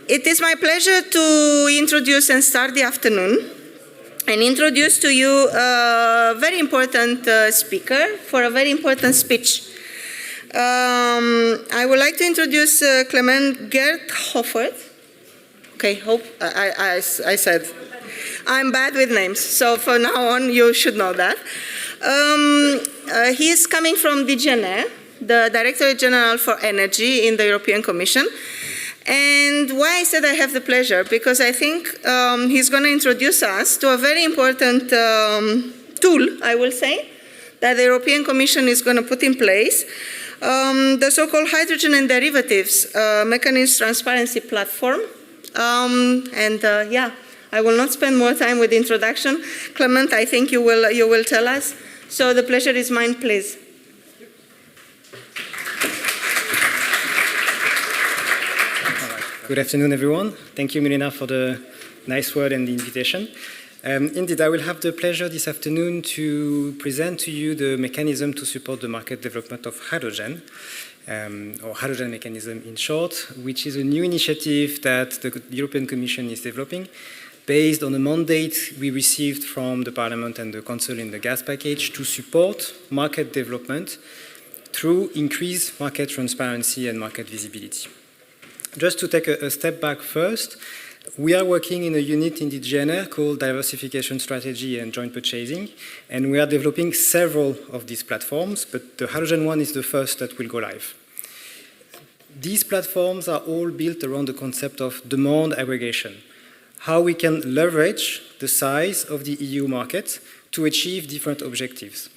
It is my pleasure to introduce and start the afternoon and introduce to you a very important speaker for a very important speech. I would like to introduce Clement Gerthoffert. Okay, hope I said. I'm bad with names, so from now on you should know that. He is coming from ENER, the Directorate General for Energy in the European Commission. And why I said I have the pleasure, because I think he's going to introduce us to a very important tool, I will say, that the European Commission is going to put in place, the so-called hydrogen and derivatives mechanism transparency platform. Yeah, I will not spend more time with the introduction. Clement, I think you will tell us. So the pleasure is mine, please. Good afternoon, everyone. Thank you, Milena, for the nice word and the invitation. Indeed, I will have the pleasure this afternoon to present to you the mechanism to support the market development of hydrogen, or hydrogen mechanism in short, which is a new initiative that the European Commission is developing based on a mandate we received from the Parliament and the Council in the gas package to support market development through increased market transparency and market visibility. Just to take a step back first, we are working in a unit in the ENER called Diversification Strategy and Joint Purchasing, and we are developing several of these platforms, but the hydrogen one is the first that will go live. These platforms are all built around the concept of demand aggregation, how we can leverage the size of the EU market to achieve different objectives.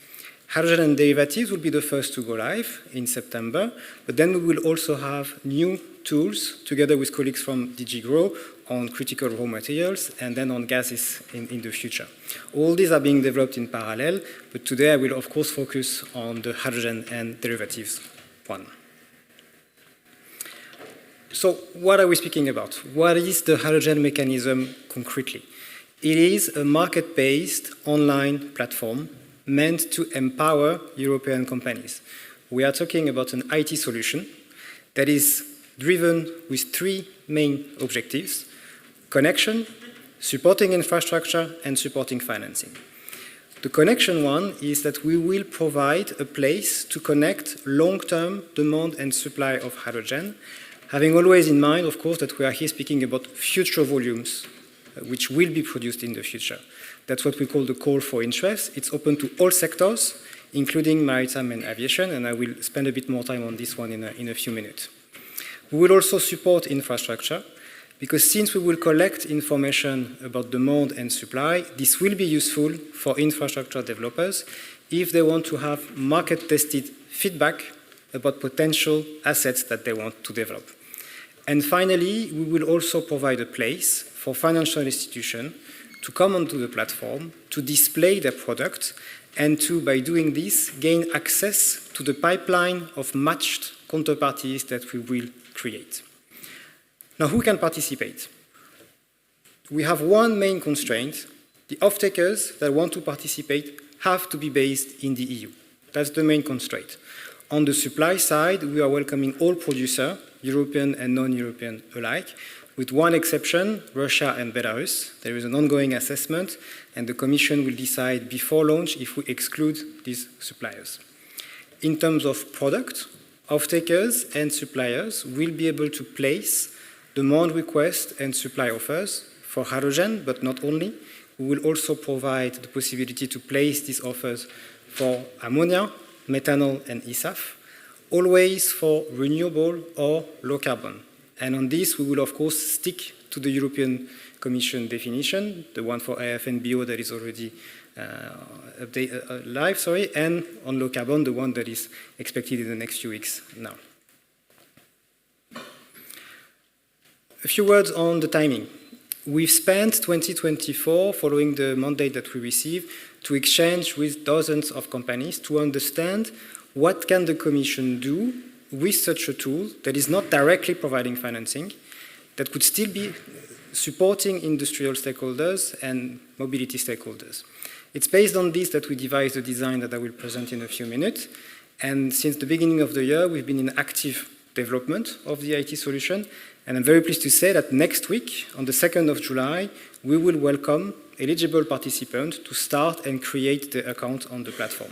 Hydrogen and derivatives will be the first to go live in September, but then we will also have new tools together with colleagues from DG GROW on critical raw materials and then on gases in the future. All these are being developed in parallel, but today I will of course focus on the hydrogen and derivatives one. So what are we speaking about? What is the hydrogen mechanism concretely? It is a market-based online platform meant to empower European companies. We are talking about an IT solution that is driven with three main objectives: connection, supporting infrastructure, and supporting financing. The connection one is that we will provide a place to connect long-term demand and supply of hydrogen, having always in mind, of course, that we are here speaking about future volumes which will be produced in the future. That's what we call the call for interest. It's open to all sectors, including maritime and aviation, and I will spend a bit more time on this one in a few minutes. We will also support infrastructure, because since we will collect information about demand and supply, this will be useful for infrastructure developers if they want to have market-tested feedback about potential assets that they want to develop. And finally, we will also provide a place for financial institutions to come onto the platform, to display their product, and to, by doing this, gain access to the pipeline of matched counterparties that we will create. Now, who can participate? We have one main constraint. The off-takers that want to participate have to be based in the EU. That's the main constraint. On the supply side, we are welcoming all producers, European and non-European alike, with one exception, Russia and Belarus. There is an ongoing assessment, and the Commission will decide before launch if we exclude these suppliers. In terms of product, off-takers and suppliers will be able to place demand requests and supply offers for hydrogen, but not only. We will also provide the possibility to place these offers for ammonia, methanol, and eSAF, always for renewable or low carbon. And on this, we will, of course, stick to the European Commission definition, the one for AF and BO that is already live, and on low carbon, the one that is expected in the next few weeks now. A few words on the timing. We've spent 2024, following the mandate that we received, to exchange with dozens of companies to understand what can the Commission do with such a tool that is not directly providing financing, that could still be supporting industrial stakeholders and mobility stakeholders. It's based on this that we devised the design that I will present in a few minutes. And since the beginning of the year, we've been in active development of the IT solution. And I'm very pleased to say that next week, on the 2nd of July, we will welcome eligible participants to start and create the account on the platform.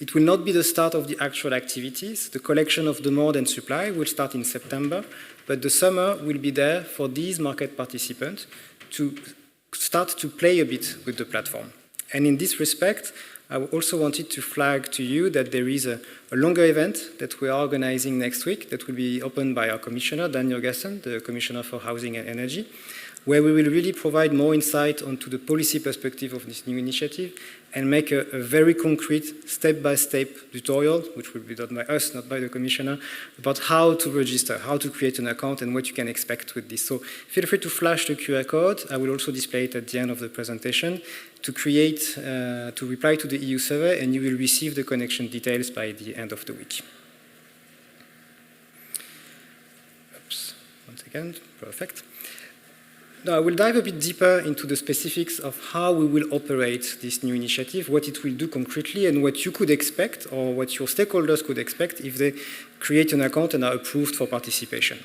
It will not be the start of the actual activities. The collection of demand and supply will start in September, but the summer will be there for these market participants to start to play a bit with the platform. And in this respect, I also wanted to flag to you that there is a longer event that we are organizing next week that will be opened by our Commissioner, Dan Jorgensen, the Commissioner for Housing and Energy, where we will really provide more insight onto the policy perspective of this new initiative and make a very concrete step-by-step tutorial, which will be done by us, not by the Commissioner, about how to register, how to create an account and what you can expect with this. So feel free to flash the QR code. I will also display it at the end of the presentation to reply to the EU survey, and you will receive the connection details by the end of the week. Oops, once again, perfect. Now, I will dive a bit deeper into the specifics of how we will operate this new initiative, what it will do concretely, and what you could expect, or what your stakeholders could expect if they create an account and are approved for participation.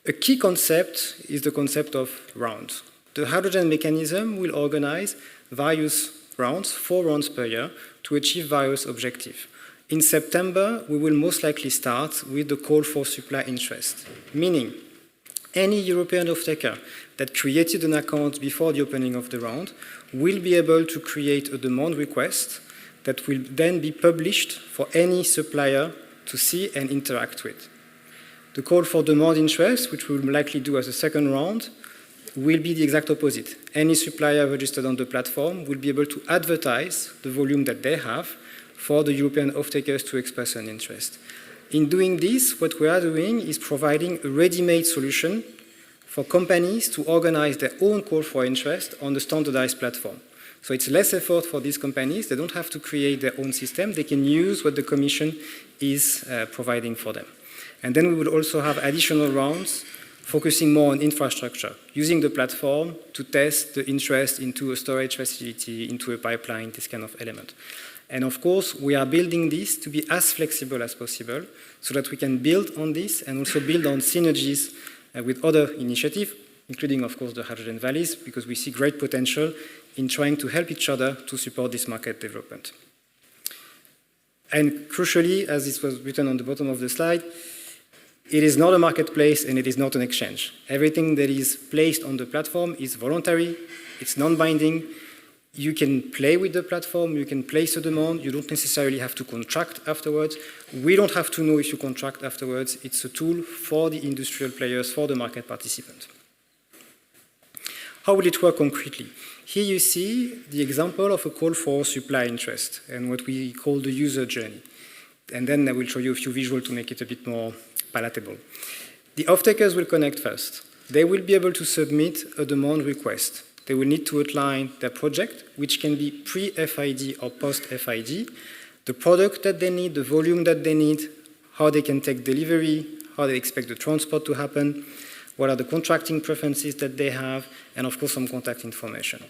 A key concept is the concept of rounds. The hydrogen mechanism will organize various rounds, 4 rounds per year, to achieve various objectives. In September, we will most likely start with the call for supply interest, meaning any European off-taker that created an account before the opening of the round will be able to create a demand request that will then be published for any supplier to see and interact with. The call for demand interest, which we will likely do as a second round, will be the exact opposite. Any supplier registered on the platform will be able to advertise the volume that they have for the European off-takers to express an interest. In doing this, what we are doing is providing a ready-made solution for companies to organize their own call for interest on the standardized platform. So it's less effort for these companies. They don't have to create their own system. They can use what the Commission is providing for them. And then we will also have additional rounds focusing more on infrastructure, using the platform to test the interest into a storage facility, into a pipeline, this kind of element. And of course, we are building this to be as flexible as possible so that we can build on this and also build on synergies with other initiatives, including, of course, the hydrogen valleys, because we see great potential in trying to help each other to support this market development. And crucially, as this was written on the bottom of the slide, it is not a marketplace and it is not an exchange. Everything that is placed on the platform is voluntary, it's non-binding. You can play with the platform, you can place a demand, you don't necessarily have to contract afterwards. We don't have to know if you contract afterwards. It's a tool for the industrial players, for the market participants. How will it work concretely? Here you see the example of a call for supply interest and what we call the user journey. And then I will show you a few visuals to make it a bit more palatable. The off-takers will connect first. They will be able to submit a demand request. They will need to outline their project, which can be pre-FID or post-FID, the product that they need, the volume that they need, how they can take delivery, how they expect the transport to happen, what are the contracting preferences that they have, and of course some contact information.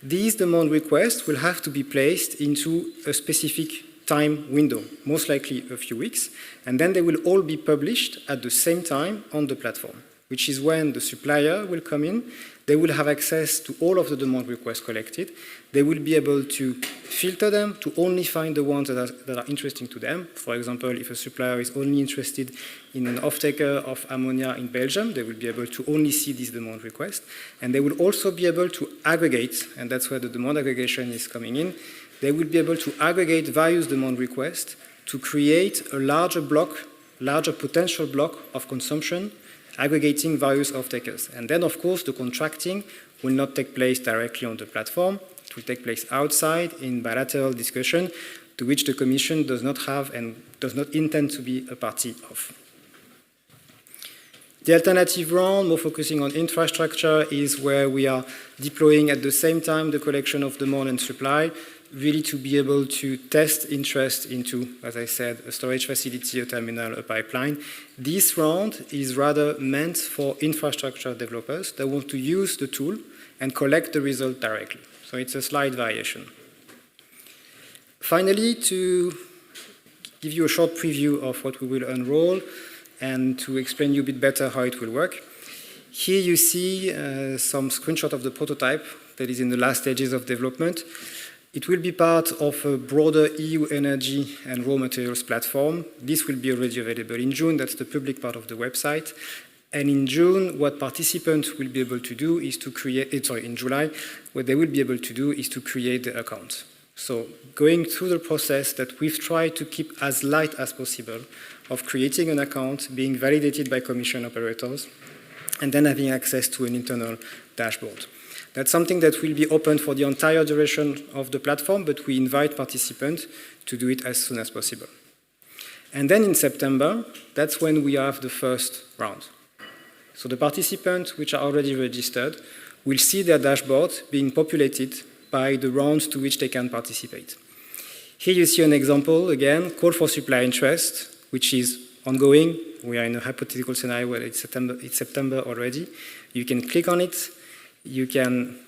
These demand requests will have to be placed into a specific time window, most likely a few weeks, and then they will all be published at the same time on the platform, which is when the supplier will come in. They will have access to all of the demand requests collected. They will be able to filter them to only find the ones that are interesting to them. For example, if a supplier is only interested in an off-taker of ammonia in Belgium, they will be able to only see this demand request. And they will also be able to aggregate, and that's where the demand aggregation is coming in. They will be able to aggregate various demand requests to create a larger potential block of consumption, aggregating various off-takers. And then, of course, the contracting will not take place directly on the platform. It will take place outside in bilateral discussion, to which the Commission does not have and does not intend to be a party of. The alternative round, more focusing on infrastructure, is where we are deploying at the same time the collection of demand and supply, really to be able to test interest into, as I said, a storage facility, a terminal, a pipeline. This round is rather meant for infrastructure developers that want to use the tool and collect the result directly. So it's a slight variation. Finally, to give you a short preview of what we will unroll, and to explain you a bit better how it will work. Here you see some screenshot of the prototype that is in the last stages of development. It will be part of a broader EU energy and raw materials platform. This will be already available in June. That's the public part of the website. And in June, what participants will be able to do is to create, in July, what they will be able to do is to create the account. So going through the process that we've tried to keep as light as possible of creating an account, being validated by Commission operators, and then having access to an internal dashboard. That's something that will be open for the entire duration of the platform, but we invite participants to do it as soon as possible. And then in September, that's when we have the first round. So the participants which are already registered will see their dashboard being populated by the rounds to which they can participate. Here you see an example, again, call for supply interest, which is ongoing. We are in a hypothetical scenario where it's September already. You can click on it. You can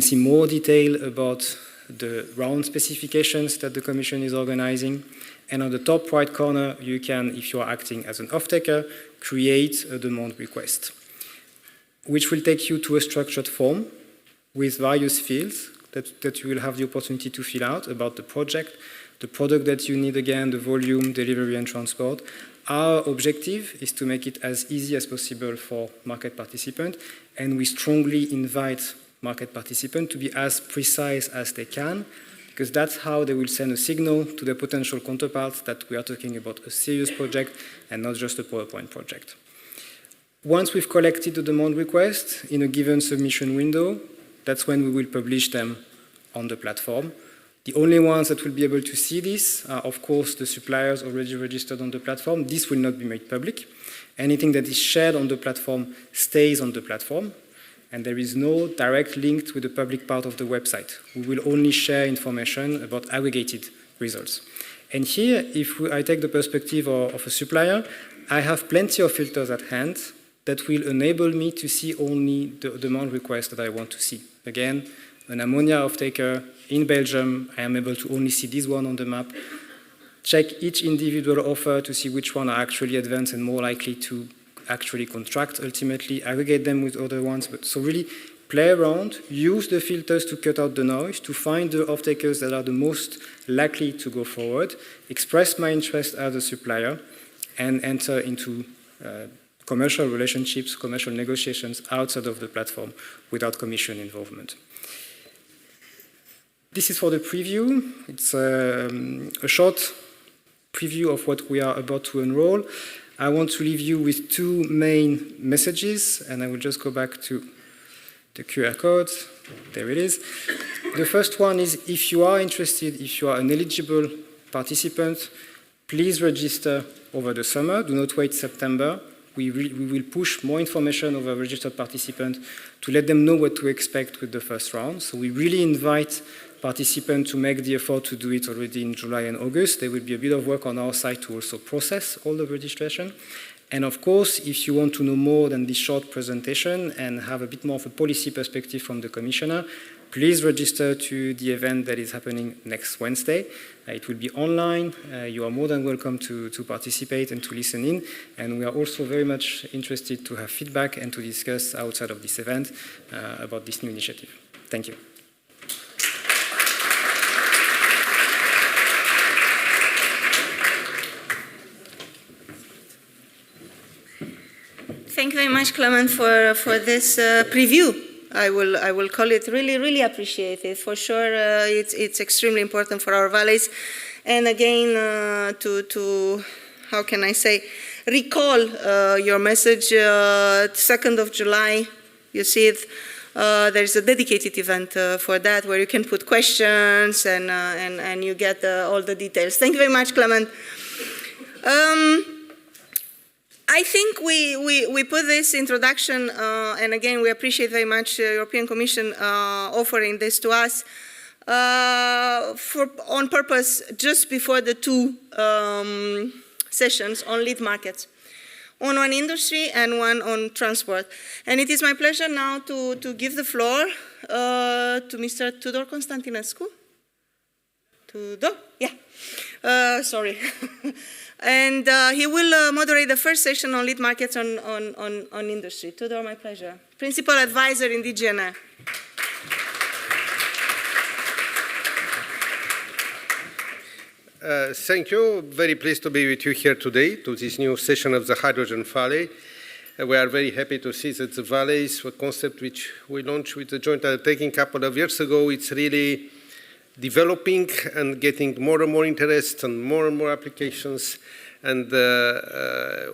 see more detail about the round specifications that the Commission is organizing. And on the top right corner, you can, if you are acting as an off-taker, create a demand request, which will take you to a structured form with various fields that you will have the opportunity to fill out about the project, the product that you need, again, the volume, delivery, and transport. Our objective is to make it as easy as possible for market participants, and we strongly invite market participants to be as precise as they can, because that's how they will send a signal to their potential counterparts that we are talking about a serious project and not just a PowerPoint project. Once we've collected the demand request in a given submission window, that's when we will publish them on the platform. The only ones that will be able to see this are, of course, the suppliers already registered on the platform. This will not be made public. Anything that is shared on the platform stays on the platform, and there is no direct link to the public part of the website. We will only share information about aggregated results. And here, if I take the perspective of a supplier, I have plenty of filters at hand that will enable me to see only the demand request that I want to see. Again, an ammonia off-taker in Belgium, I am able to only see this one on the map. Check each individual offer to see which one are actually advanced and more likely to actually contract ultimately, aggregate them with other ones. So really play around, use the filters to cut out the noise, to find the off-takers that are the most likely to go forward, express my interest as a supplier, and enter into commercial relationships, commercial negotiations outside of the platform without Commission involvement. This is for the preview. It's a short preview of what we are about to enroll. I want to leave you with two main messages, and I will just go back to the QR code. There it is. The first one is, if you are interested, if you are an eligible participant, please register over the summer. Do not wait September. We will push more information over registered participants to let them know what to expect with the first round. So we really invite participants to make the effort to do it already in July and August. There will be a bit of work on our side to also process all the registration. And of course, if you want to know more than this short presentation and have a bit more of a policy perspective from the Commissioner, please register to the event that is happening next Wednesday. It will be online. You are more than welcome to participate and to listen in. And we are also very much interested to have feedback and to discuss outside of this event about this new initiative. Thank you. Thank you very much, Clement, for this preview. I will call it really appreciated. For sure, it's extremely important for our valleys. And again, to how can I say, recall your message. 2nd of July, you see it. There's a dedicated event for that where you can put questions and you get all the details. Thank you very much, Clement. I think we put this introduction, and again, we appreciate very much the European Commission offering this to us on purpose just before the two sessions on lead markets, on one industry and one on transport. And it is my pleasure now to give the floor to Mr. Tudor Constantinescu. Tudor? Yeah. Sorry. And he will moderate the first session on lead markets on industry. Tudor, my pleasure. Principal advisor in DG ENER. Thank you. Very pleased to be with you here today to this new session of the Hydrogen Valley. We are very happy to see that the Valley is a concept which we launched with the joint undertaking a couple of years ago. It's really developing and getting more and more interest and more applications. And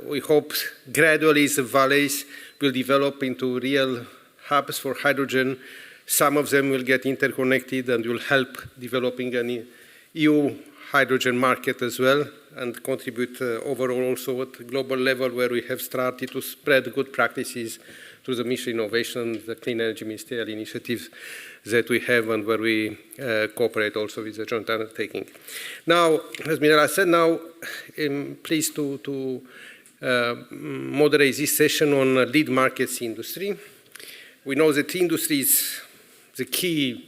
we hope gradually the valleys will develop into real hubs for hydrogen. Some of them will get interconnected and will help developing an EU hydrogen market as well and contribute overall also at the global level where we have started to spread good practices through the Mission Innovation, the Clean Energy Ministerial initiatives that we have and where we cooperate also with the joint undertaking. Now, as Mirela said, now I'm pleased to moderate this session on lead markets industry. We know that industry is the key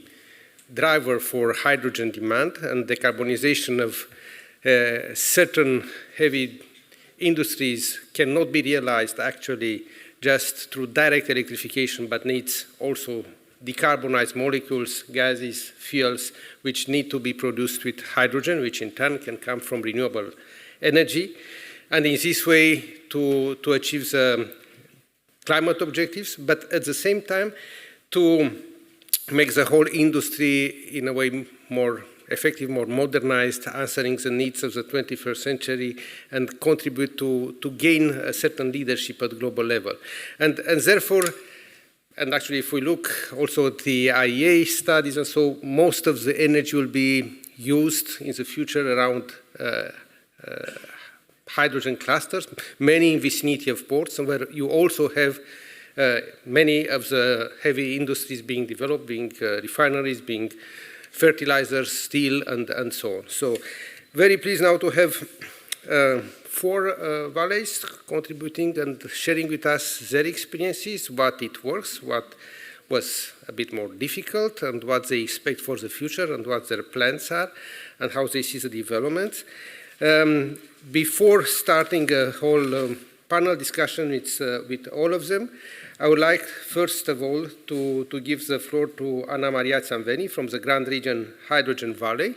driver for hydrogen demand, and decarbonization of certain heavy industries cannot be realized actually just through direct electrification, but needs also decarbonized molecules, gases, fuels, which need to be produced with hydrogen, which in turn can come from renewable energy. And in this way to achieve the climate objectives, but at the same time to make the whole industry in a way more effective, more modernized, answering the needs of the 21st century and contribute to gain a certain leadership at global level. And therefore, and actually if we look also at the IEA studies and so, most of the energy will be used in the future around hydrogen clusters, many in vicinity of ports, and where you also have many of the heavy industries being developed, being refineries, being fertilizers, steel, and so on. So very pleased now to have 4 valleys contributing and sharing with us their experiences, what it works, what was a bit more difficult, and what they expect for the future, and what their plans are, and how they see the developments. Before starting a whole panel discussion with all of them, I would like, first of all, to give the floor to Anna Maria Zanveni from the Grand Region Hydrogen Valley.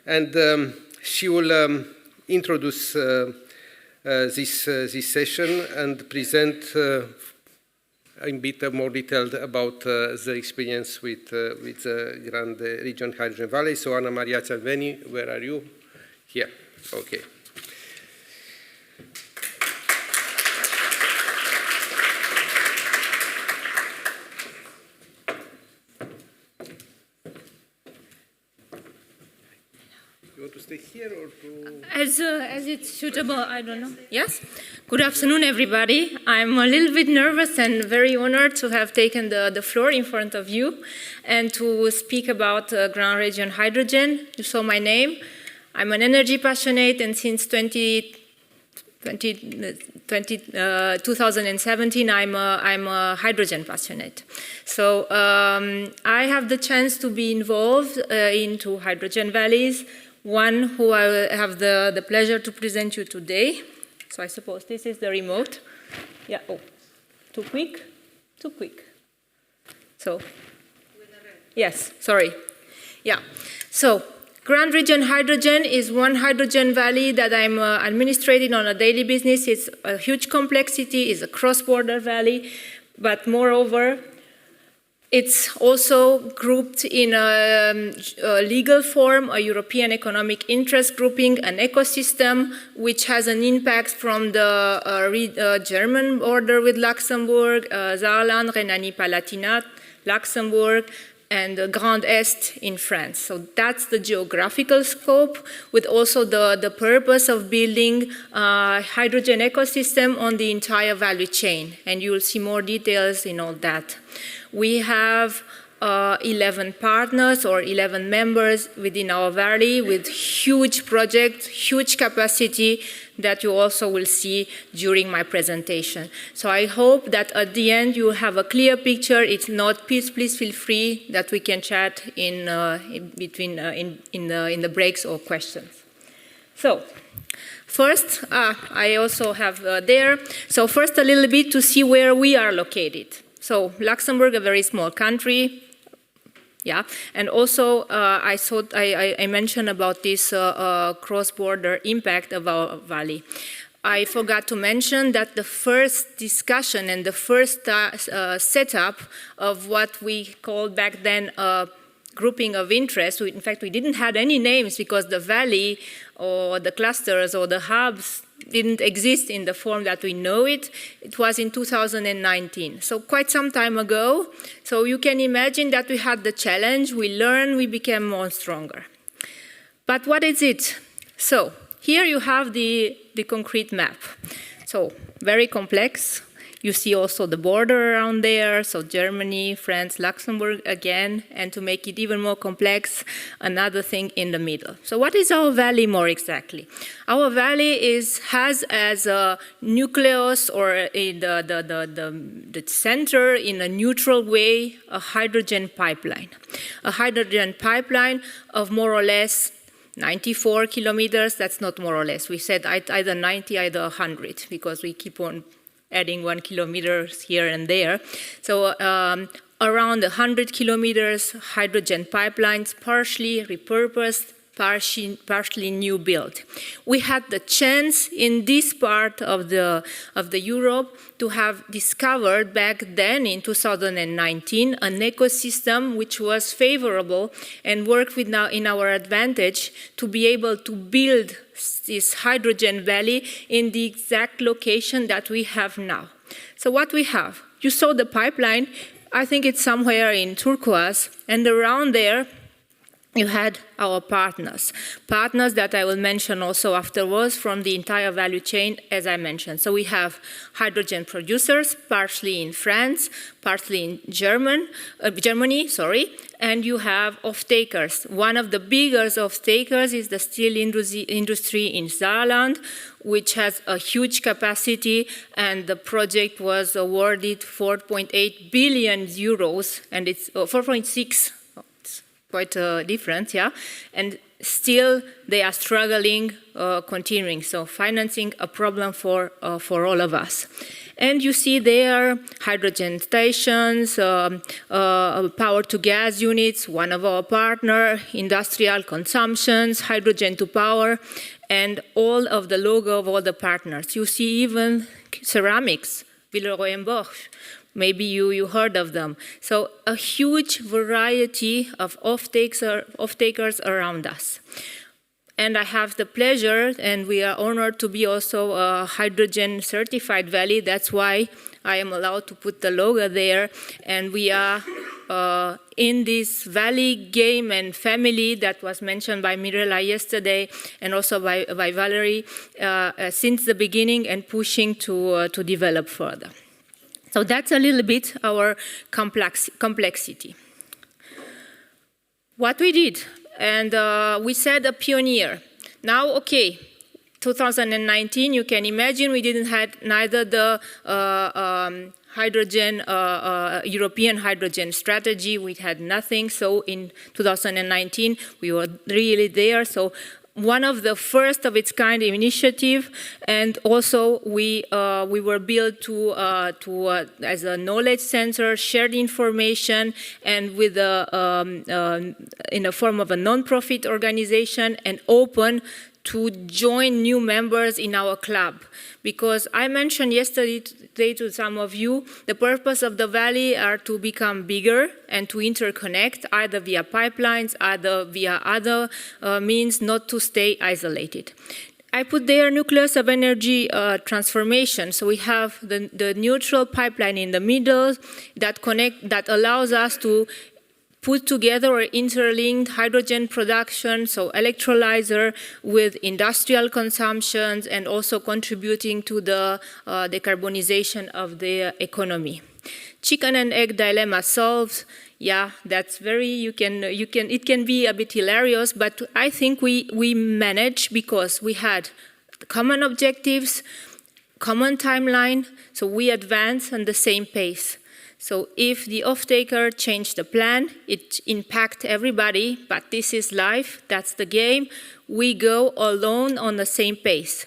And she will introduce this session and present in a bit more detail about the experience with the Grand Region Hydrogen Valley. So Anna Maria Zanveni, where are you? Here. Okay. You want to stay here or to... As it's suitable, I don't know. Yes? Good afternoon, everybody. I'm a little bit nervous and very honored to have taken the floor in front of you and to speak about Grand Region Hydrogen. You saw my name. I'm an energy passionate, and since 2017, I'm a hydrogen passionate. So I have the chance to be involved into hydrogen valleys, one who I have the pleasure to present you today. So I suppose this is the remote. Yeah, oh, too quick? Too quick. So, yes, sorry. Yeah, so Grand Region Hydrogen is one hydrogen valley that I'm administrating on a daily business. It's a huge complexity, it's a cross-border valley, but moreover, it's also grouped in a legal form, a European economic interest grouping, an ecosystem, which has an impact from the German border with Luxembourg, Saarland, Rhénanie-Palatinat, Luxembourg, and the Grand Est in France. So that's the geographical scope, with also the purpose of building a hydrogen ecosystem on the entire value chain. And you will see more details in all that. We have 11 partners or 11 members within our valley with huge projects, huge capacity that you also will see during my presentation. So I hope that at the end you have a clear picture. If not, please feel free that we can chat in between in the breaks or questions. So, first, I also have there. So first a little bit to see where we are located. So Luxembourg, a very small country. Yeah, and also I mentioned about this cross-border impact of our valley. I forgot to mention that the first discussion and the first setup of what we called back then grouping of interest, in fact we didn't have any names because the valley or the clusters or the hubs didn't exist in the form that we know it. It was in 2019, so quite some time ago. So you can imagine that we had the challenge, we learned, we became more stronger. But what is it? So here you have the concrete map. So very complex. You see also the border around there, so Germany, France, Luxembourg again, and to make it even more complex, another thing in the middle. So what is our valley more exactly? Our valley has as a nucleus or in the center in a neutral way a hydrogen pipeline. A hydrogen pipeline of more or less 94 kilometers, that's not more or less. We said either 90, either 100, because we keep on adding 1 kilometer here and there. So around 100 kilometers hydrogen pipelines, partially repurposed, partially new built. We had the chance in this part of the Europe to have discovered back then in 2019 an ecosystem which was favorable and worked in our advantage to be able to build this hydrogen valley in the exact location that we have now. So what we have, you saw the pipeline, I think it's somewhere in turquoise, and around there you had our partners that I will mention also afterwards from the entire value chain, as I mentioned. So we have hydrogen producers, partially in France, partly in Germany, and you have off-takers. One of the biggest off-takers is the steel industry in Saarland, which has a huge capacity, and the project was awarded 4.8 billion euros, and it's 4.6. Quite different, yeah, and still they are struggling, continuing. So financing a problem for all of us. And you see there hydrogen stations, power to gas units, one of our partner, industrial consumptions, hydrogen to power, and all of the logo of all the partners. You see even ceramics, Villeroy and Bosch. Maybe you heard of them. So a huge variety of off-takers around us. And I have the pleasure, and we are honored to be also a hydrogen certified valley. That's why I am allowed to put the logo there. And we are in this valley game and family that was mentioned by Mirela yesterday and also by Valerie since the beginning and pushing to develop further. So that's a little bit our complexity. What we did, and we said a pioneer. Now, okay, 2019, you can imagine we didn't have neither the European hydrogen strategy, we had nothing. So in 2019, we were really there. So one of the first of its kind initiative, and also we were built to as a knowledge center, shared information, and with in the form of a non-profit organization, and open to join new members in our club. Because I mentioned yesterday to some of you, the purpose of the valley are to become bigger and to interconnect, either via pipelines, either via other means, not to stay isolated. I put there nucleus of energy transformation. So we have the neutral pipeline in the middle that allows us to put together or interlinked hydrogen production, so electrolyzer with industrial consumptions and also contributing to the decarbonization of the economy. Chicken and egg dilemma solved. Yeah, that's it can be a bit hilarious, but I think we managed because we had common objectives, common timeline, so we advance on the same pace. So if the off-taker changed the plan, it impacts everybody, but this is life, that's the game. We go alone on the same pace,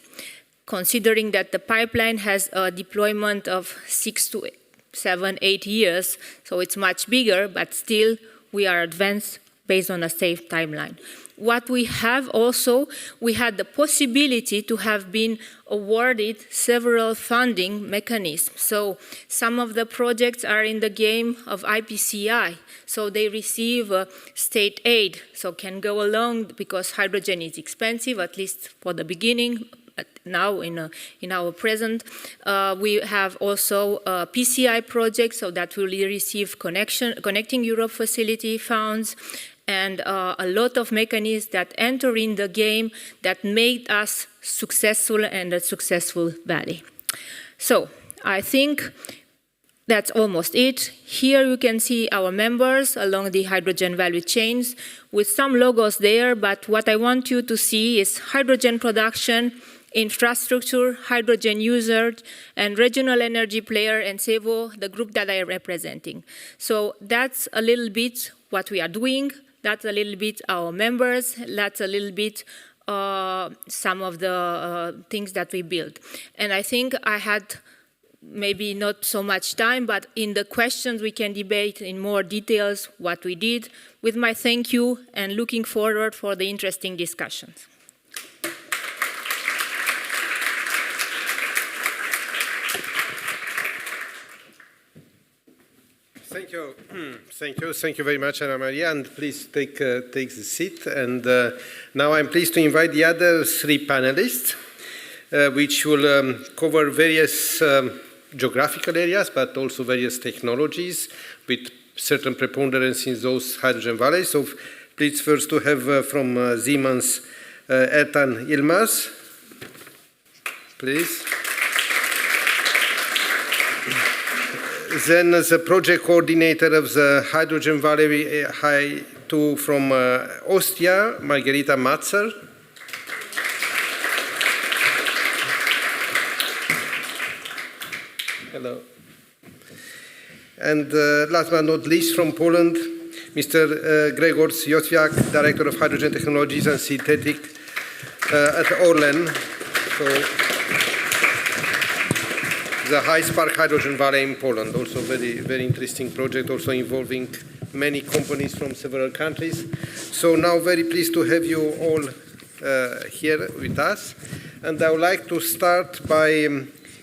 considering that the pipeline has a deployment of 6 to 7, 8 years, so it's much bigger, but still we are advanced based on a safe timeline. What we have also, we had the possibility to have been awarded several funding mechanisms. So some of the projects are in the game of IPCI, so they receive state aid, so can go along because hydrogen is expensive, at least for the beginning. Now in our present, we have also a PCI project, so that will receive Connecting Europe Facility funds, and a lot of mechanisms that enter in the game that made us successful and a successful valley. So I think that's almost it. Here you can see our members along the hydrogen value chains with some logos there, but what I want you to see is hydrogen production, infrastructure, hydrogen users, and regional energy player, and SEVO, the group that I am representing. So that's a little bit what we are doing. That's a little bit our members. That's a little bit some of the things that we build. And I think I had maybe not so much time, but in the questions we can debate in more details what we did. With my thank you and looking forward for the interesting discussions. Thank you very much, Anna Maria, and please take the seat. And now I'm pleased to invite the other three panelists, which will cover various geographical areas, but also various technologies with certain preponderance in those hydrogen valleys. So please first to have from Siemens, Ertan Yilmaz, please. Then the project coordinator of the Hydrogen Valley from Austria, Margarita Matzer. Hello. And last but not least, from Poland, Mr. Gregor Józwiak, Director of Hydrogen Technologies and Synthetic at Orlen. So, the High Spark Hydrogen Valley in Poland, also very, very interesting project, also involving many companies from several countries. So now very pleased to have you all here with us. And I would like to start by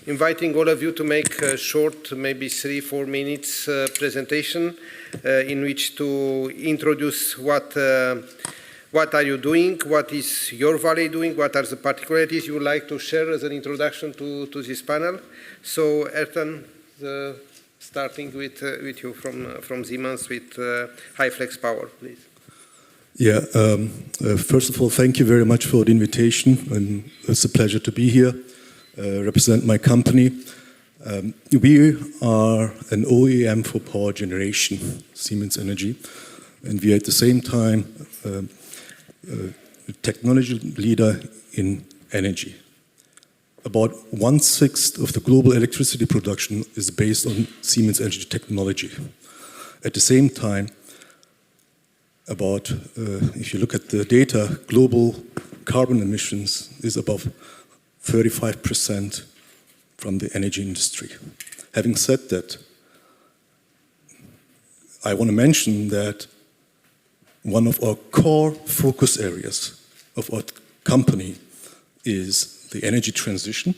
inviting all of you to make a short, maybe 3-4 minutes presentation in which to introduce what are you doing, what is your valley doing, what are the particularities you would like to share as an introduction to this panel. So, Ertan, starting with you from Siemens with high flex power, please. Yeah, first of all, thank you very much for the invitation, and it's a pleasure to be here, represent my company. We are an OEM for power generation, Siemens Energy, and we are at the same time a technology leader in energy. About 1/6 of the global electricity production is based on Siemens Energy technology. At the same time, if you look at the data, global carbon emissions is above 35% from the energy industry. Having said that, I want to mention that one of our core focus areas of our company is the energy transition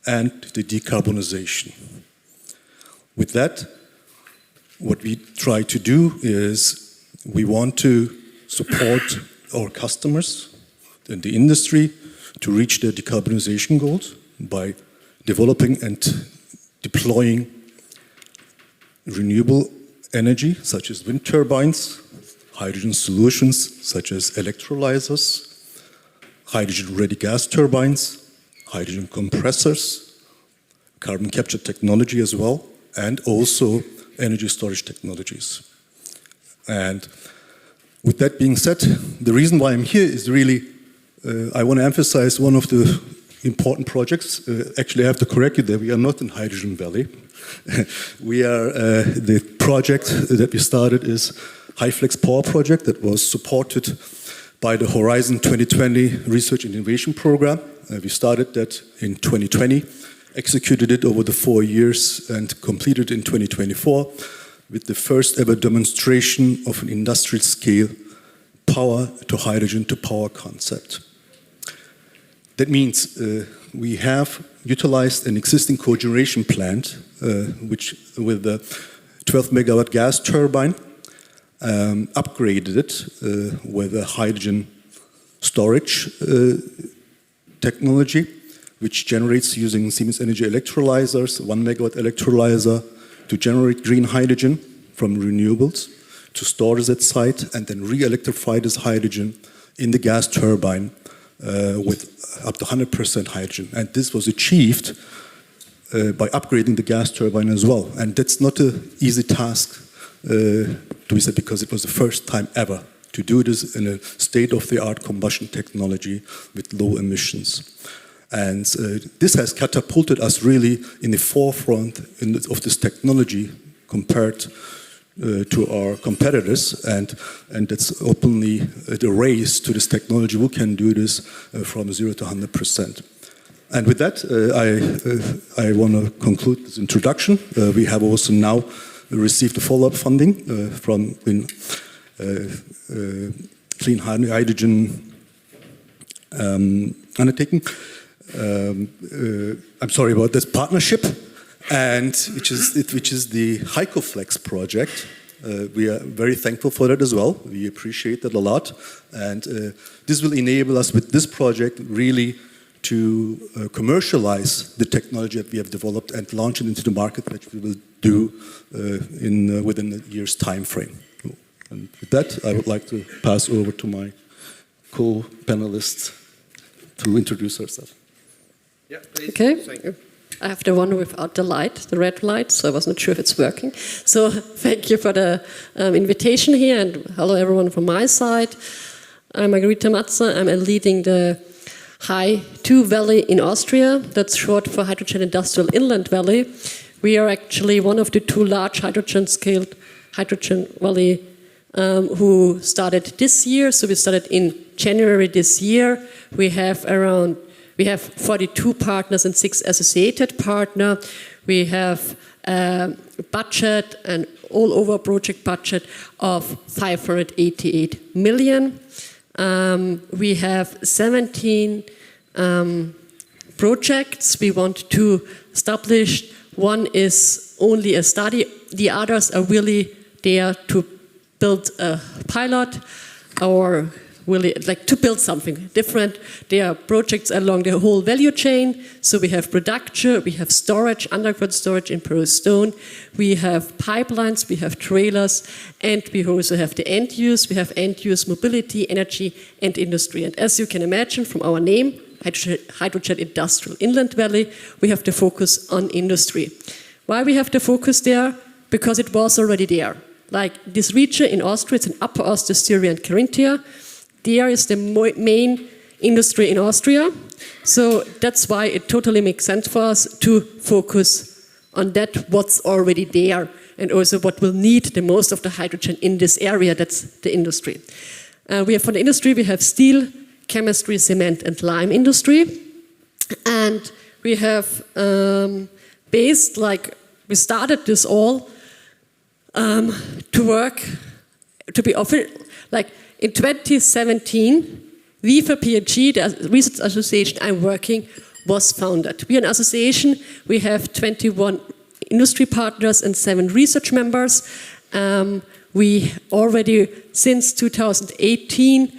and the decarbonization. With that, what we try to do is we want to support our customers and the industry to reach their decarbonization goals by developing and deploying renewable energy, such as wind turbines, hydrogen solutions, such as electrolyzers, hydrogen-ready gas turbines, hydrogen compressors, carbon capture technology as well, and also energy storage technologies. And with that being said, the reason why I'm here is really, I want to emphasize one of the important projects. Actually, I have to correct you there, we are not in Hydrogen Valley. We are, the project that we started is HyFlex Power Project that was supported by the Horizon 2020 Research and Innovation Program. We started that in 2020, executed it over the 4 years and completed in 2024 with the first ever demonstration of an industrial scale power to hydrogen to power concept. That means we have utilized an existing cogeneration plant, which with a 12 megawatt gas turbine, upgraded it with a hydrogen storage technology, which generates using Siemens Energy electrolyzers, 1 megawatt electrolyzer to generate green hydrogen from renewables, to store this at site and then re-electrify this hydrogen in the gas turbine with up to 100% hydrogen. And this was achieved by upgrading the gas turbine as well. And that's not an easy task to be said, because it was the first time ever to do this in a state-of-the-art combustion technology with low emissions. And this has catapulted us really in the forefront of this technology compared to our competitors, and that's openly the race to this technology. Who can do this from 0 to 100%? And with that, I want to conclude this introduction. We have also now received the follow-up funding from Clean Hydrogen Undertaking. I'm sorry about this partnership, and which is the HycoFlex project. We are very thankful for that as well. We appreciate that a lot, and this will enable us with this project really to commercialize the technology that we have developed and launch it into the market, which we will do within a year's time frame. And with that, I would like to pass over to my co-panelists to introduce herself. Yeah, please. Okay. Thank you. I have the one without the light, the red light, so I was not sure if it's working. So thank you for the invitation here, and hello everyone from my side. I'm Margarita Matzer. I'm leading the Hy2 Valley in Austria. That's short for Hydrogen Industrial Inland Valley. We are actually one of the 2 large hydrogen-scaled hydrogen valley who started this year. So we started in January this year. We have 42 partners and 6 associated partners. We have a budget, an all-over project budget of 588 million. We have 17 projects we want to establish. One is only a study. The others are really there to build a pilot or really like to build something different. There are projects along the whole value chain. So we have production, we have storage, underground storage in porous stone. We have pipelines, we have trailers, and we also have the end use. We have end use mobility, energy, and industry. And as you can imagine from our name, Hydrogen Industrial Inland Valley, we have the focus on industry. Why we have the focus there? Because it was already there. Like this region in Austria, it's in Upper Austria, Styria, and Carinthia. There is the main industry in Austria. So that's why it totally makes sense for us to focus on that, what's already there, and also what will need the most of the hydrogen in this area, that's the industry. We have for the industry, we have steel, chemistry, cement, and lime industry. And we have we started this all to work, to be offered, like in 2017, WIFA PNG, the research association I'm working, was founded. We are an association, we have 21 industry partners and 7 research members. We already, since 2018,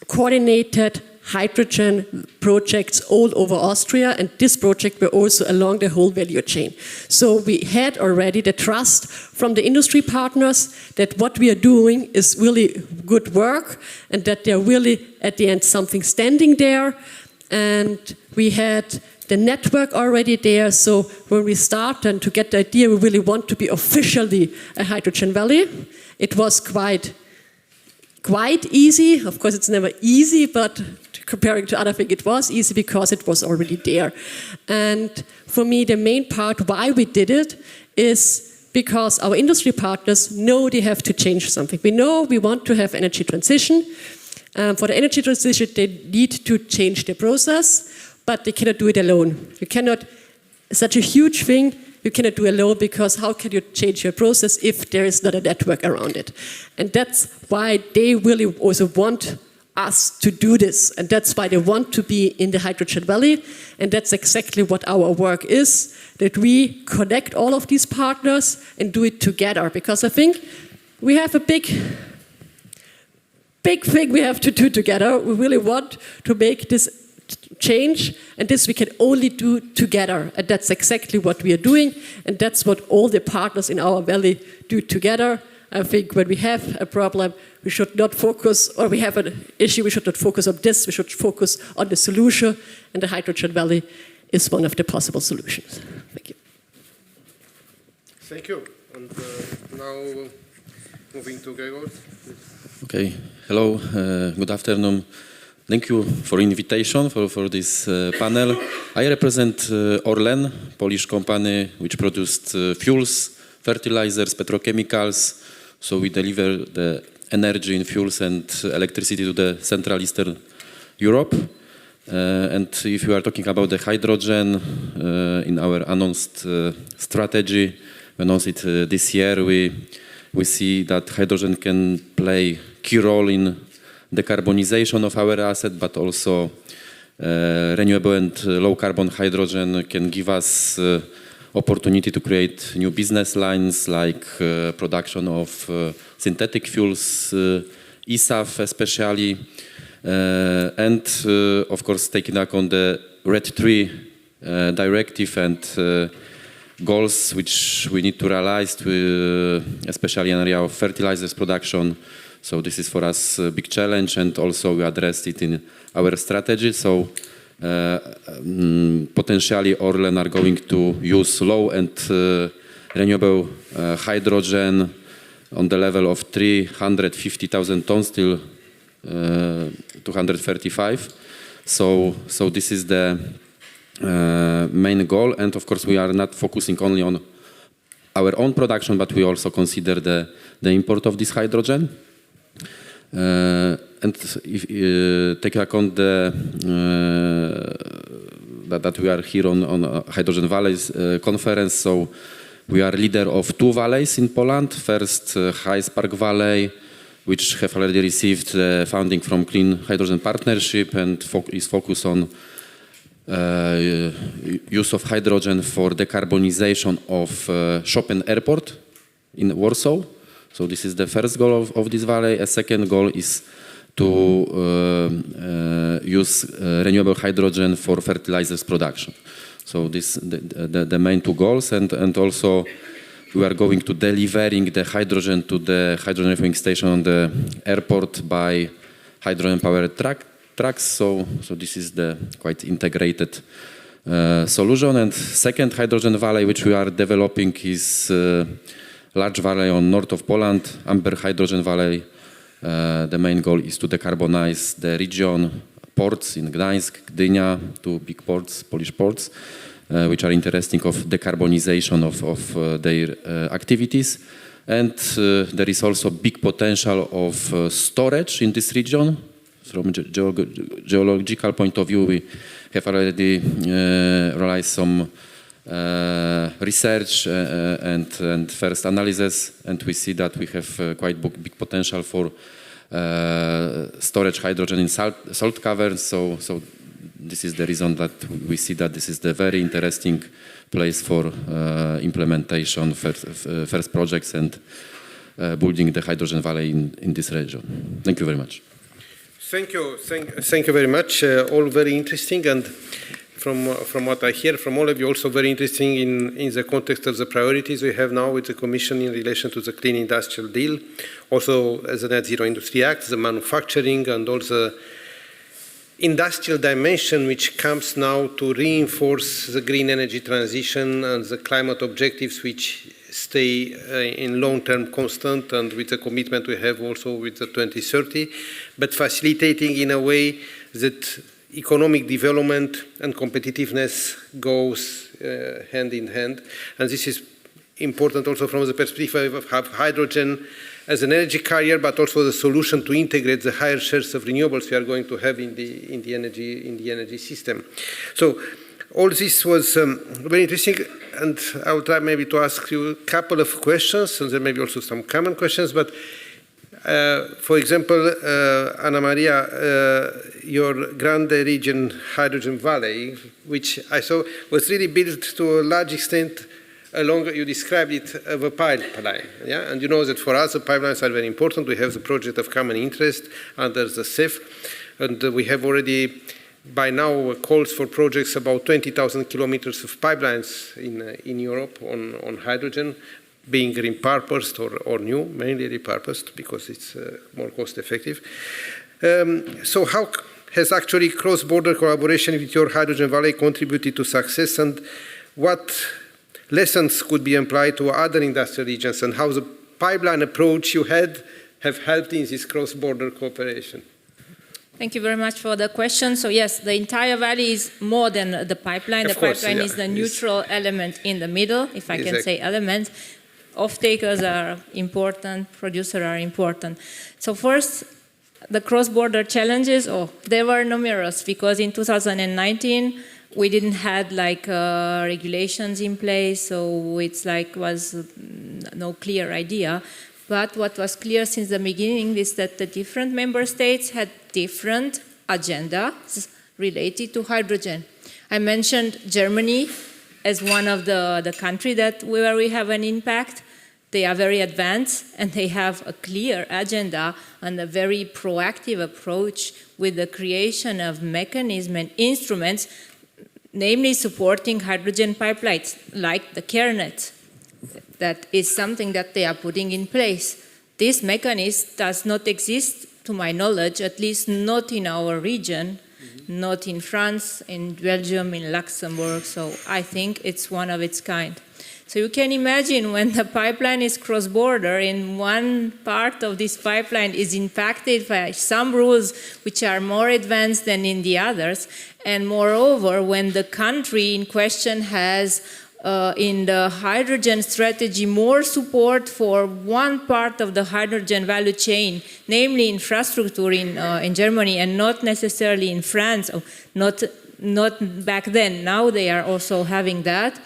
coordinated hydrogen projects all over Austria, and this project were also along the whole value chain. So we had already the trust from the industry partners that what we are doing is really good work and that they're really at the end something standing there. And we had the network already there, so when we started to get the idea we really want to be officially a hydrogen valley, it was quite easy. Of course, it's never easy, but comparing to other things, it was easy because it was already there. And for me, the main part why we did it is because our industry partners know they have to change something. We know we want to have energy transition. For the energy transition, they need to change their process, but they cannot do it alone. You cannot, such a huge thing, you cannot do alone, because how can you change your process if there is not a network around it? And that's why they really also want us to do this, and that's why they want to be in the Hydrogen Valley, and that's exactly what our work is, that we connect all of these partners and do it together, because I think we have a big thing we have to do together. We really want to make this change, and this we can only do together, and that's exactly what we are doing, and that's what all the partners in our valley do together. I think when we have a problem, we should not focus, or we have an issue, we should not focus on this, we should focus on the solution, and the Hydrogen Valley is one of the possible solutions. Thank you. Thank you. And now moving to Gregor. Okay, hello, good afternoon. Thank you for invitation for this panel. I represent Orlen, Polish company which produced fuels, fertilizers, petrochemicals. So we deliver the energy in fuels and electricity to the Central Eastern Europe. And if you are talking about the hydrogen, in our announced strategy, we announced it this year, we see that hydrogen can play key role in decarbonization of our asset, but also renewable and low carbon hydrogen can give us opportunity to create new business lines like production of synthetic fuels, eSAF especially, and of course taking account the RED III directive and goals which we need to realize, especially in the area of fertilizers production. So this is for us a big challenge, and also we addressed it in our strategy. So potentially Orlen are going to use low and renewable hydrogen on the level of 350,000 tons till 235. So this is the main goal, and of course we are not focusing only on our own production, but we also consider the import of this hydrogen. And if take account that we are here on Hydrogen Valleys conference, so we are leader of two valleys in Poland. First, High Spark Valley, which have already received funding from Clean Hydrogen Partnership and is focused on use of hydrogen for decarbonization of Chopin Airport in Warsaw. So this is the first goal of this valley. A second goal is to use renewable hydrogen for fertilizers production. So this the main two goals, and also we are going to delivering the hydrogen to the hydrogen refueling station on the airport by hydrogen powered trucks. So this is the quite integrated solution. And second hydrogen valley which we are developing is large valley on north of Poland, Amber Hydrogen Valley. The main goal is to decarbonize the region, ports in Gdańsk, Gdynia, two big ports, Polish ports, which are interesting of decarbonization of their activities. And there is also big potential of storage in this region. From geological point of view, we have already realized some research and first analysis, and we see that we have quite big potential for storage hydrogen in salt caverns. So this is the reason that we see that this is the very interesting place for implementation first projects and building the hydrogen valley in this region. Thank you very much. Thank you very much. All very interesting, and from what I hear from all of you, also very interesting in the context of the priorities we have now with the Commission in relation to the Clean Industrial Deal, also as the Net Zero Industry Act, the manufacturing, and also industrial dimension which comes now to reinforce the green energy transition and the climate objectives which stay in long-term constant, and with the commitment we have also with the 2030, but facilitating in a way that economic development and competitiveness goes hand in hand. And this is important also from the perspective of hydrogen as an energy carrier, but also the solution to integrate the higher shares of renewables we are going to have in the energy system. So all this was very interesting, and I will try maybe to ask you a couple of questions, and there may be also some common questions. But for example, Anna Maria, your Grande region hydrogen valley, which I saw was really built to a large extent along, you described it, of a pipeline. Yeah? And you know that for us, the pipelines are very important. We have the project of common interest under the CEF, and we have already, by now, calls for projects about 20,000 kilometers of pipelines in Europe on hydrogen, being repurposed or new, mainly repurposed, because it's more cost effective. So how has actually cross-border collaboration with your hydrogen valley contributed to success, and what lessons could be applied to other industrial regions, and how the pipeline approach you had have helped in this cross-border cooperation? Thank you very much for the question. So yes, the entire valley is more than the pipeline. The pipeline is the neutral element in the middle, if I can say element. Off-takers are important, producers are important. So first, the cross-border challenges, they were numerous, because in 2019, we didn't have regulations in place, so it's was no clear idea. But what was clear since the beginning is that the different member states had different agendas related to hydrogen. I mentioned Germany as one of the countries where we have an impact. They are very advanced, and they have a clear agenda and a very proactive approach with the creation of mechanisms and instruments, namely supporting hydrogen pipelines, like the CareNet. That is something that they are putting in place. This mechanism does not exist, to my knowledge, at least not in our region, not in France, in Belgium, in Luxembourg, so I think it's one of its kind. So you can imagine when the pipeline is cross-border, in one part of this pipeline is impacted by some rules which are more advanced than in the others, and moreover, when the country in question has in the hydrogen strategy more support for one part of the hydrogen value chain, namely infrastructure in Germany, and not necessarily in France, or not back then. Now they are also having that.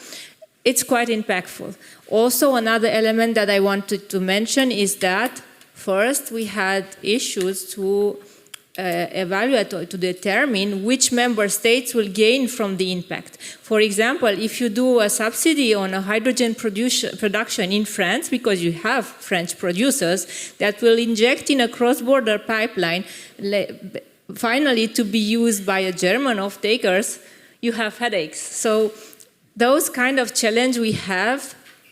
It's quite impactful. Also, another element that I wanted to mention is that first we had issues to evaluate or to determine which member states will gain from the impact. For example, if you do a subsidy on a hydrogen production in France, because you have French producers that will inject in a cross-border pipeline, finally to be used by a German off-takers, you have headaches. So those kind of challenge we had,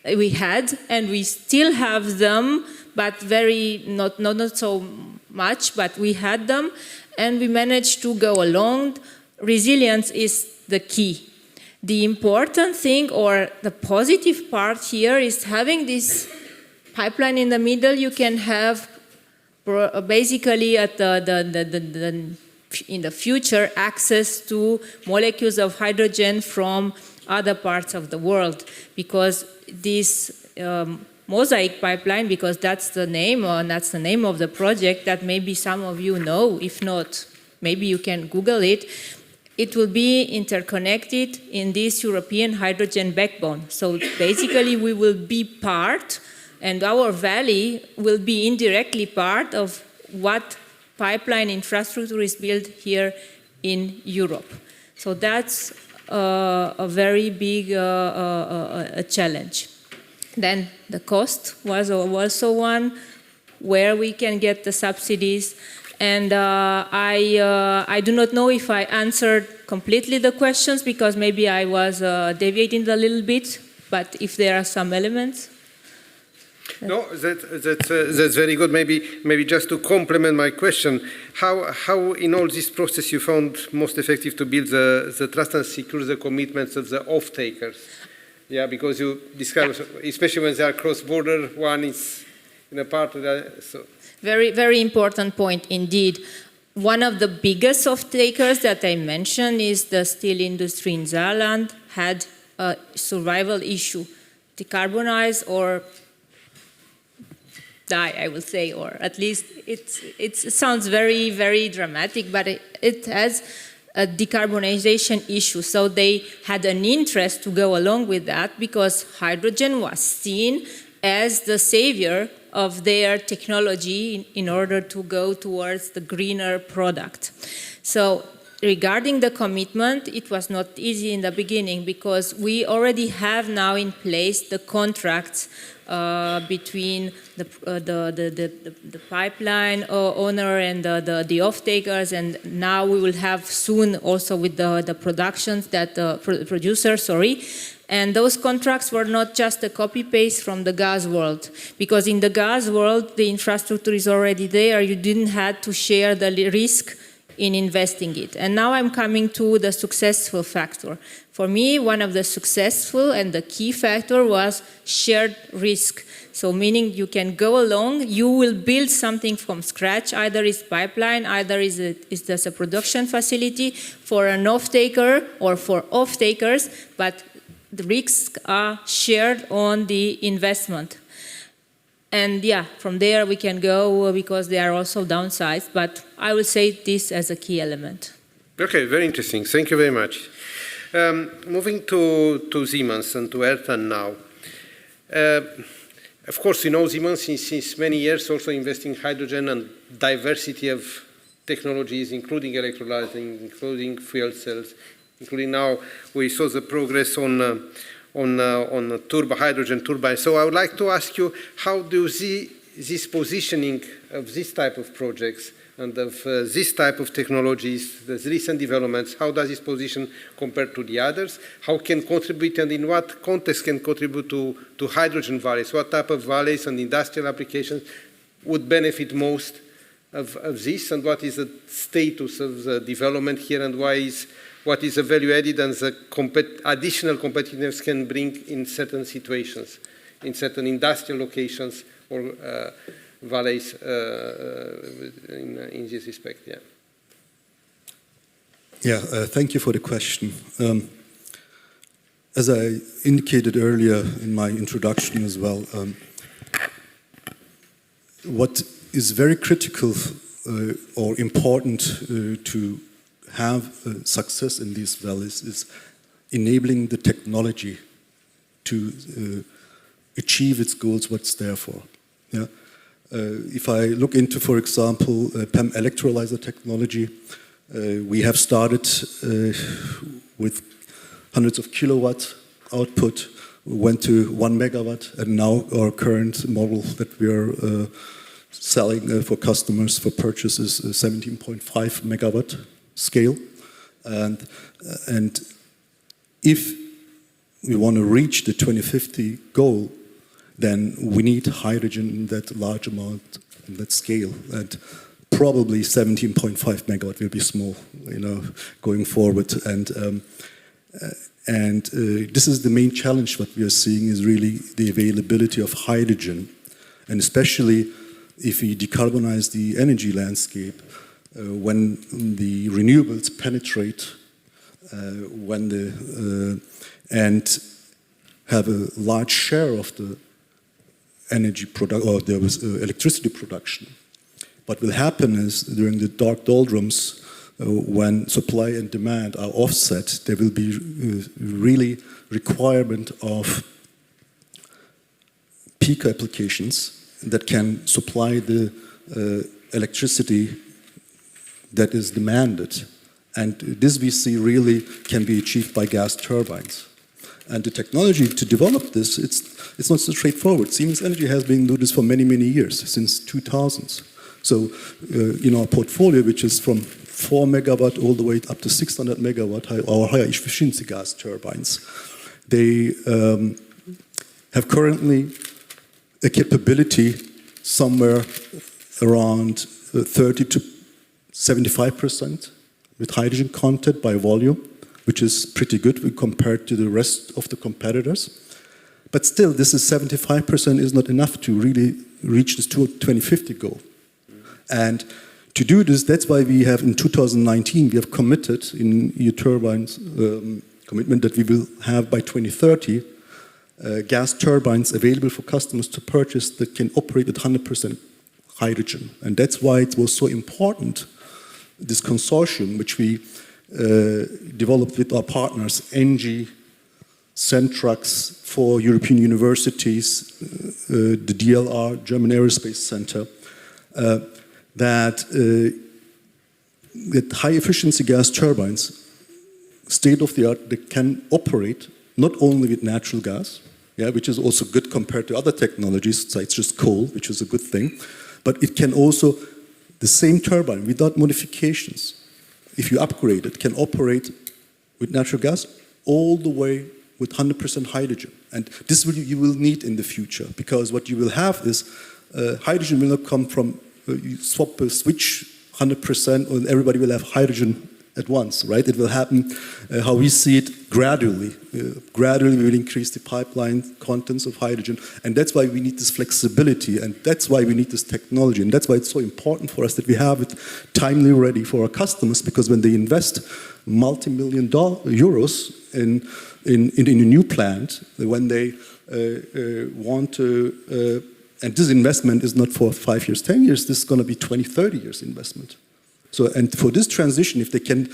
and we still have them, but not so much, but we had them, and we managed to go along. Resilience is the key. The important thing, or the positive part here, is having this pipeline in the middle. You can have basically at in the future access to molecules of hydrogen from other parts of the world, because this Mosaic pipeline, because that's the name of the project that maybe some of you know. If not, maybe you can Google it. It will be interconnected in this European hydrogen backbone. So basically we will be part, and our valley will be indirectly part of what pipeline infrastructure is built here in Europe. So that's a very big challenge. Then the cost was also one where we can get the subsidies. And I do not know if I answered completely the questions, because maybe I was deviating a little bit, but if there are some elements. No, that's very good. Maybe just to complement my question, how in all this process you found most effective to build the trust and secure the commitments of the off-takers? Yeah, because you describe, especially when they are cross-border, one is in a part of that. So. Very, very important point indeed. one of the biggest off-takers that I mentioned is the steel industry in Saarland had a survival issue, decarbonize or die, I will say, or at least it sounds very, very dramatic, but it has a decarbonization issue. So they had an interest to go along with that because hydrogen was seen as the savior of their technology in order to go towards the greener product. So regarding the commitment, it was not easy in the beginning because we already have now in place the contracts between the pipeline owner and the off-takers, and now we will have soon also with the productions that producer, sorry. And those contracts were not just a copy-paste from the gas world, because in the gas world, the infrastructure is already there. You didn't have to share the risk in investing it. And now I'm coming to the successful factor. For me, one of the successful and the key factor was shared risk. So meaning you can go along, you will build something from scratch, either it's pipeline, either is this a production facility for an off-taker or for off-takers, but the risks are shared on the investment. And yeah, from there we can go because there are also downsides, but I will say this as a key element. Okay, very interesting. Thank you very much. Moving to Siemens and to Ertan now. Of course, you know Siemens since many years also investing in hydrogen and diversity of technologies, including electrolyzing, including fuel cells, including now we saw the progress on hydrogen turbines. So I would like to ask you, how do you see this positioning of this type of projects and of this type of technologies, the recent developments, how does this position compare to the others? How can contribute and in what context can contribute to hydrogen valleys? What type of valleys and industrial applications would benefit most of this, and what is the status of the development here, and what is the value added and the additional competitiveness can bring in certain situations, in certain industrial locations or valleys in this respect, yeah. Yeah, thank you for the question. As I indicated earlier in my introduction as well, what is very critical or important to have success in these valleys is enabling the technology to achieve its goals, what it's there for. Yeah? If I look into, for example, PEM electrolyzer technology, we have started with hundreds of kilowatt output, went to 1 megawatt, and now our current model that we are selling for customers for purchase is 17.5 megawatt scale. And if we want to reach the 2050 goal, then we need hydrogen in that large amount, in that scale. And probably 17.5 megawatt will be small, you know, going forward. And this is the main challenge. What we are seeing is really the availability of hydrogen, and especially if we decarbonize the energy landscape, when the renewables penetrate, and have a large share of the energy product or there was electricity production. What will happen is during the dark doldrums, when supply and demand are offset, there will be really requirement of peak applications that can supply the electricity that is demanded. And this we see really can be achieved by gas turbines. And the technology to develop this, it's not so straightforward. Siemens Energy has been doing this for many, many years, since 2000s. So in our portfolio, which is from 4 megawatt all the way up to 600 megawatt, our higher efficiency gas turbines, they have currently a capability somewhere around 30 to 75% with hydrogen content by volume, which is pretty good compared to the rest of the competitors. But still, this is 75% is not enough to really reach this 2050 goal. And to do this, that's why we have in 2019, we have committed in EU turbines, commitment that we will have by 2030, gas turbines available for customers to purchase that can operate at 100% hydrogen. And that's why it was so important, this consortium, which we developed with our partners, ENGIE, Centrax for European universities, the DLR, German Aerospace Center, that high-efficiency gas turbines, state-of-the-art, they can operate not only with natural gas, which is also good compared to other technologies, so it's just coal, which is a good thing, but it can also, the same turbine, without modifications, if you upgrade it, can operate with natural gas all the way with 100% hydrogen. And this you will need in the future, because what you will have is hydrogen will not come from, you swap a switch 100% and everybody will have hydrogen at once, right? It will happen how we see it gradually. Gradually we will increase the pipeline contents of hydrogen, and that's why we need this flexibility, and that's why we need this technology, and that's why it's so important for us that we have it timely ready for our customers, because when they invest multi-million euros in a new plant, when they want to, and this investment is not for 5 years, 10 years, this is going to be 20, 30 years investment. So, and for this transition, if they can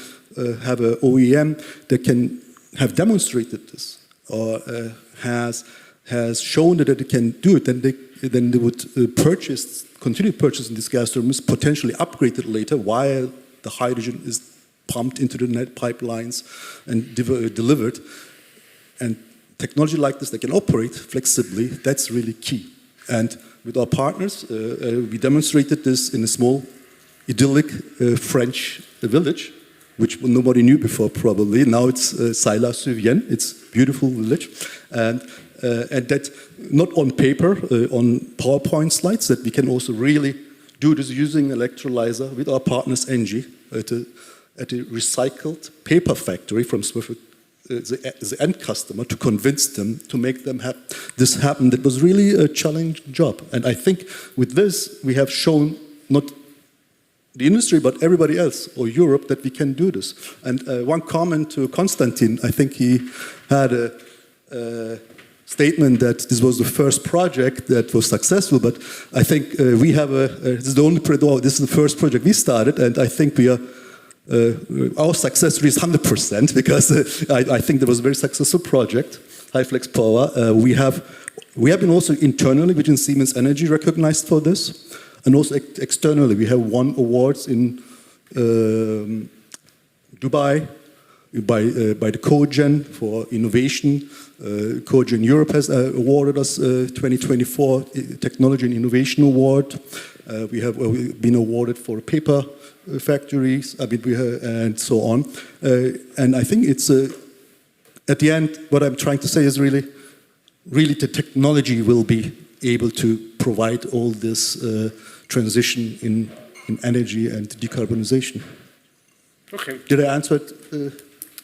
have an OEM that can have demonstrated this, or has shown that it can do it, then they would continue purchasing these gas turbines, potentially upgrade it later while the hydrogen is pumped into the net pipelines and delivered. And technology like this that can operate flexibly, that's really key. And with our partners, we demonstrated this in a small, idyllic French village, which nobody knew before probably. Now it's Saillat-sur-Vienne, it's a beautiful village. And that not on paper, on PowerPoint slides, that we can also really do this using electrolyzer with our partners ENGIE at a recycled paper factory from Swift, the end customer, to convince them to make them have this happen. That was really a challenging job. And I think with this, we have shown not the industry, but everybody else, or Europe, that we can do this. And one comment to Konstantin, I think he had a statement that this was the first project that was successful, but I think we have this is the first project we started, and I think we are, our success rate is 100%, because I think there was a very successful project, High Flex Power. We have been also internally within Siemens Energy recognized for this. And also externally, we have won awards in Dubai by the Cogen for innovation. Cogen Europe has awarded us 2024 Technology and Innovation Award. We have been awarded for paper factories, and so on. And I think it's, at the end, what I'm trying to say is really the technology will be able to provide all this transition in energy and decarbonization. Okay. Did I answer it?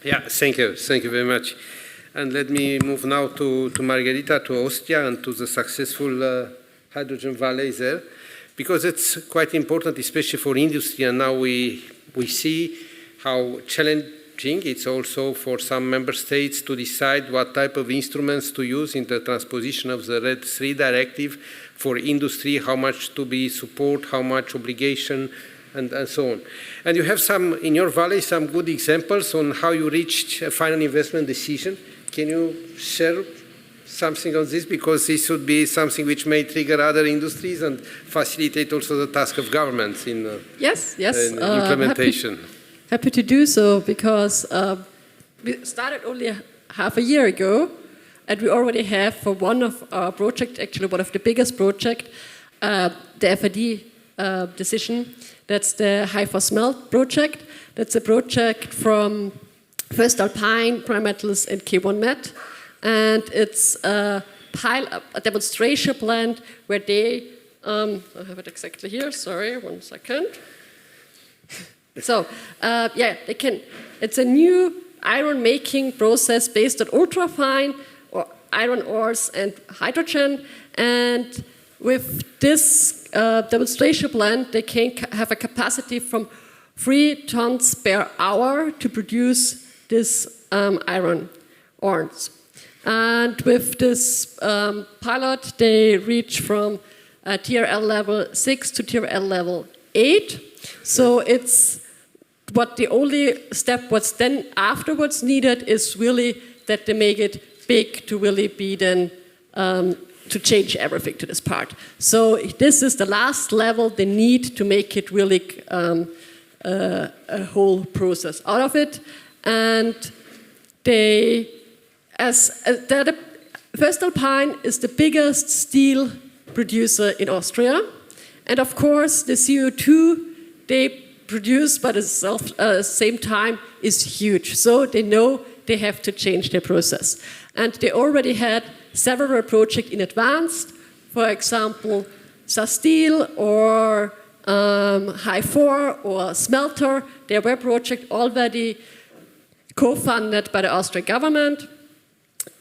Yeah, thank you. Thank you very much. And let me move now to Margherita, to Austria, and to the successful hydrogen valley there, because it's quite important, especially for industry. And now we see how challenging it's also for some member states to decide what type of instruments to use in the transposition of the RED III directive for industry, how much to be support, how much obligation, and so on. And you have some, in your valley, some good examples on how you reached a final investment decision. Can you share something on this? Because this would be something which may trigger other industries and facilitate also the task of governments in implementation. Happy to do so, because we started only half a year ago, and we already have for one of our projects, actually one of the biggest projects, the FID decision. That's the HIFOR-SMELT project. That's a project from First Alpine, Primetals, and K1 Met. And it's a demonstration plant where they, I have it exactly here, sorry, 1 second. So, they can, it's a new iron making process based on ultrafine or iron ores and hydrogen, and with this demonstration plant, they can have a capacity from 3 tons per hour to produce this iron ores. And with this pilot, they reach from TRL level 6 to TRL level 8. So it's what the only step what's then afterwards needed is really that they make it big to really be then to change everything to this part. So this is the last level they need to make it really a whole process out of it. And they, voestalpine is the biggest steel producer in Austria. And of course, the CO2 they produce by the same time is huge. So they know they have to change their process. And they already had several projects in advance. For example, Steel or High4 or Smelter. There were projects already co-funded by the Austrian government.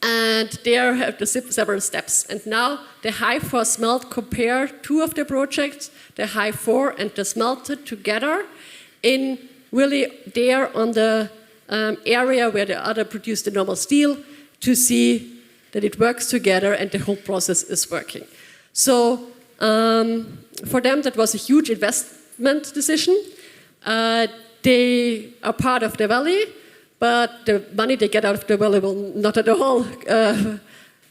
And there have the several steps. And now the High4 Smelt compare 2 of the projects, the High4 and the Smelter together in really there on the area where the other produce the normal steel to see that it works together and the whole process is working. So for them that was a huge investment decision. They are part of the valley, but the money they get out of the valley will not at all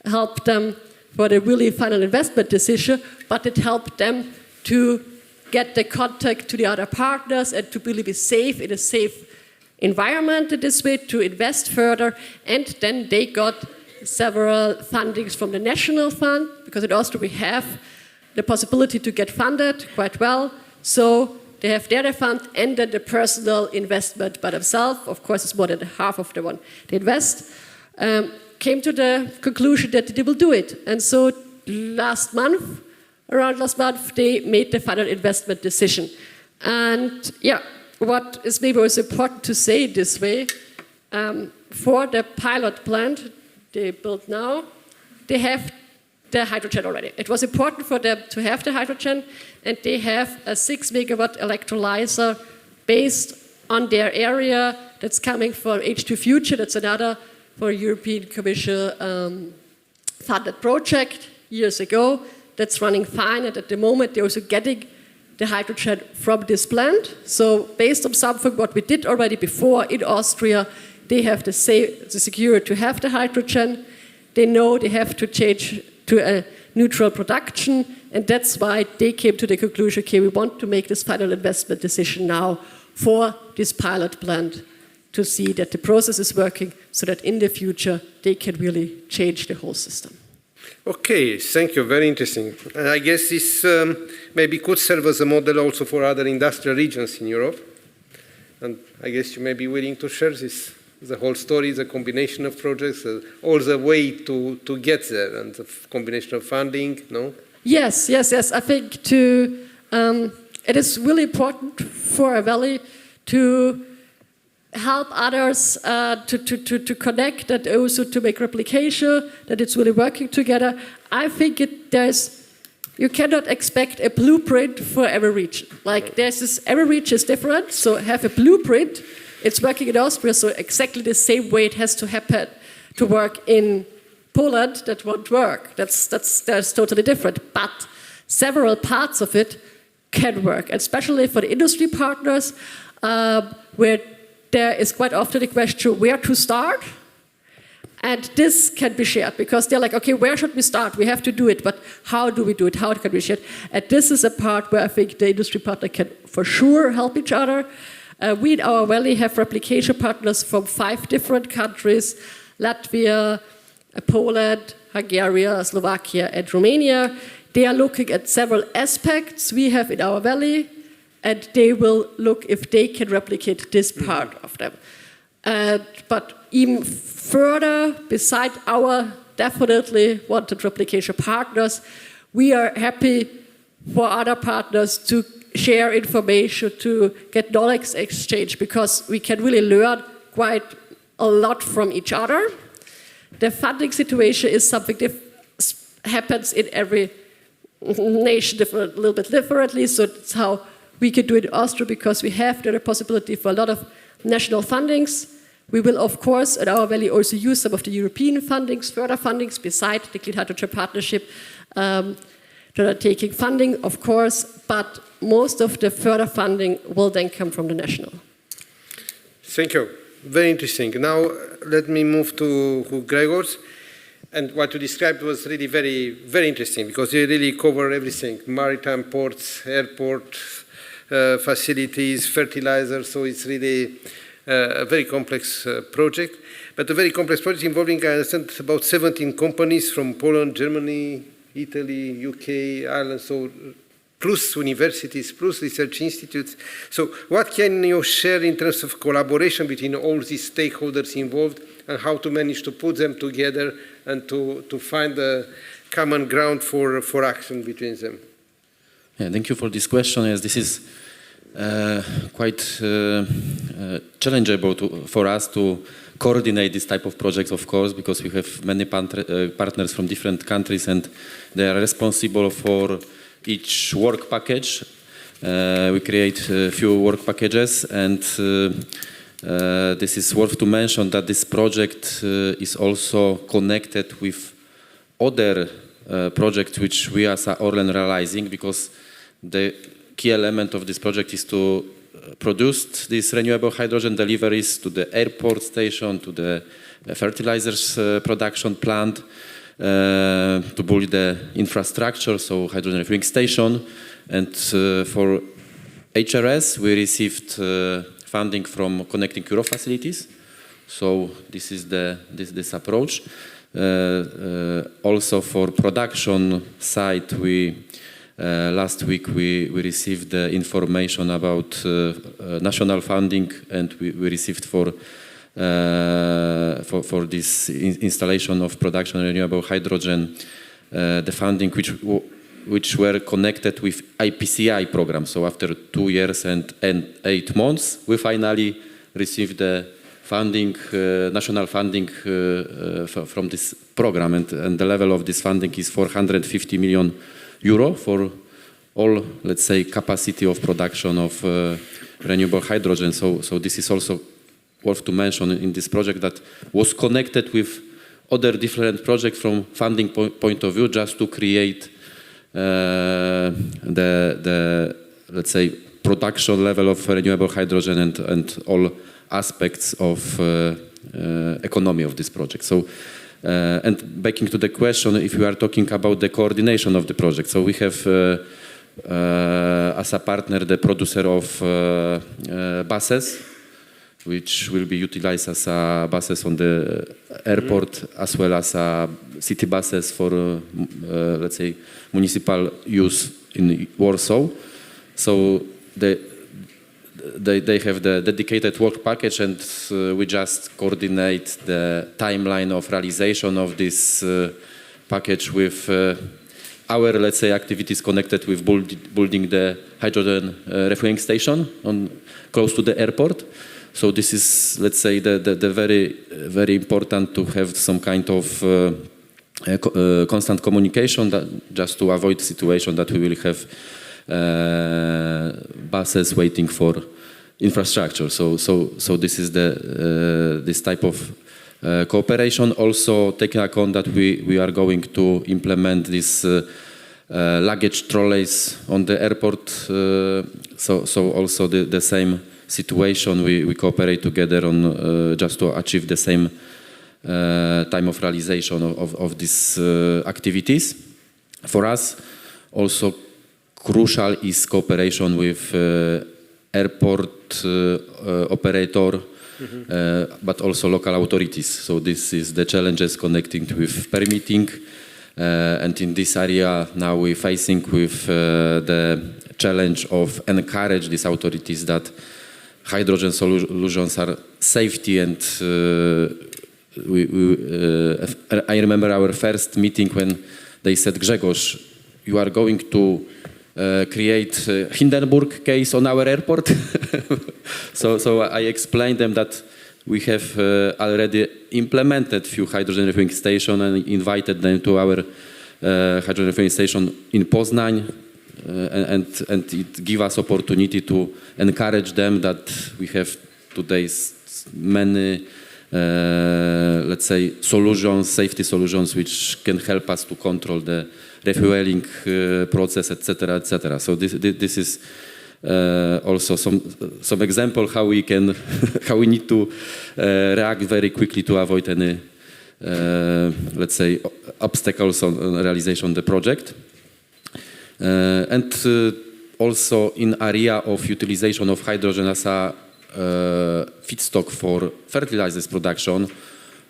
help them for the really final investment decision, but it helped them to get the contact to the other partners and to really be safe in a safe environment in this way, to invest further. And then they got several fundings from the national fund, because in Austria we have the possibility to get funded quite well. So they have their fund and then the personal investment by themselves. Of course, it's more than half of the one they invest. Came to the conclusion that they will do it. And so around last month, they made the final investment decision. And yeah, what is maybe also important to say this way, for the pilot plant they built now, they have the hydrogen already. It was important for them to have the hydrogen, and they have a 6 megawatt electrolyzer based on their area that's coming from H2 Future. That's another for European Commission funded project years ago. That's running fine, and at the moment they're also getting the hydrogen from this plant. So based on something what we did already before in Austria, they have the security to have the hydrogen. They know they have to change to a neutral production, and that's why they came to the conclusion, okay, we want to make this final investment decision now for this pilot plant to see that the process is working so that in the future they can really change the whole system. Okay, thank you, very interesting. And I guess this maybe could serve as a model also for other industrial regions in Europe. And I guess you may be willing to share this, the whole story, the combination of projects, all the way to get there, and the combination of funding, no? Yes. I think it is really important for a valley to help others to connect and also to make replication, that it's really working together. I think you cannot expect a blueprint for every region. Like every region is different, so have a blueprint. It's working in Austria, so exactly the same way it has to happen to work in Poland, that won't work. That's totally different. But several parts of it can work, especially for the industry partners, where there is quite often the question where to start. And this can be shared, because they're like, okay, where should we start? We have to do it, but how do we do it? How can we share it? And this is a part where I think the industry partner can for sure help each other. We in our valley have replication partners from 5 different countries: Latvia, Poland, Hungary, Slovakia, and Romania. They are looking at several aspects we have in our valley, and they will look if they can replicate this part of them. But even further, beside our definitely wanted replication partners, we are happy for other partners to share information, to get knowledge exchange, because we can really learn quite a lot from each other. The funding situation is something that happens in every nation a little bit differently. So it's how we could do it in Austria, because we have the possibility for a lot of national fundings. We will, of course, at our valley also use some of the European fundings, further fundings, beside the Clean Hydrogen Partnership, that are taking funding, of course, but most of the further funding will then come from the national. Thank you. Very interesting. Now, let me move to Gregor's. And what you described was really very, very interesting, because you really cover everything: maritime, ports, airport, facilities, fertilizers. So it's really a very complex project. But a very complex project involving, I understand, about 17 companies from Poland, Germany, Italy, UK, Ireland, so plus universities, plus research institutes. So what can you share in terms of collaboration between all these stakeholders involved, and how to manage to put them together and to find a common ground for action between them? Yeah, thank you for this question. Yes, this is quite challengeable for us to coordinate this type of projects, of course, because we have many partners from different countries, and they are responsible for each work package. We create a few work packages, and this is worth to mention that this project is also connected with other projects which we as Orlen realizing, because the key element of this project is to produce these renewable hydrogen deliveries to the airport station, to the fertilizers production plant, to build the infrastructure, so hydrogen refueling station. And for HRS, we received funding from Connecting Europe facilities. So this is this approach. Also for production side, last week we received the information about national funding, and we received for this installation of production renewable hydrogen the funding which were connected with IPCI program. So after 2 years and 8 months, we finally received the funding, national funding from this program, and the level of this funding is 450 million euro for all, let's say, capacity of production of renewable hydrogen. So this is also worth to mention in this project, that was connected with other different projects from funding point of view, just to create the let's say production level of renewable hydrogen and all aspects of economy of this project. So and back to the question, if we are talking about the coordination of the project, so we have as a partner the producer of buses, which will be utilized as buses on the airport, as well as city buses for, let's say, municipal use in Warsaw. So they have the dedicated work package, and we just coordinate the timeline of realization of this package with our, let's say, activities connected with building the hydrogen refueling station close to the airport. So this is, let's say, the very, very important to have some kind of constant communication, just to avoid the situation that we will have buses waiting for infrastructure. So this is this type of cooperation. Also taking account that we are going to implement this luggage trolleys on the airport. So also the same situation, we cooperate together on just to achieve the same time of realization of these activities. For us, also crucial is cooperation with airport operator, but also local authorities. So this is the challenges connecting with permitting, and in this area now we're facing with the challenge of encourage these authorities that hydrogen solutions are safety, and I remember our first meeting when they said, Grzegorz, you are going to create Hindenburg case on our airport. so I explained them that we have already implemented few hydrogen refueling stations and invited them to our hydrogen fueling station in Poznań, and it gives us opportunity to encourage them that we have today many, let's say, solutions, safety solutions, which can help us to control the refueling process, etc., etc. So this is also some example how we can how we need to react very quickly to avoid any let's say obstacles on realization of the project, and also in area of utilization of hydrogen as a feedstock for fertilizers production.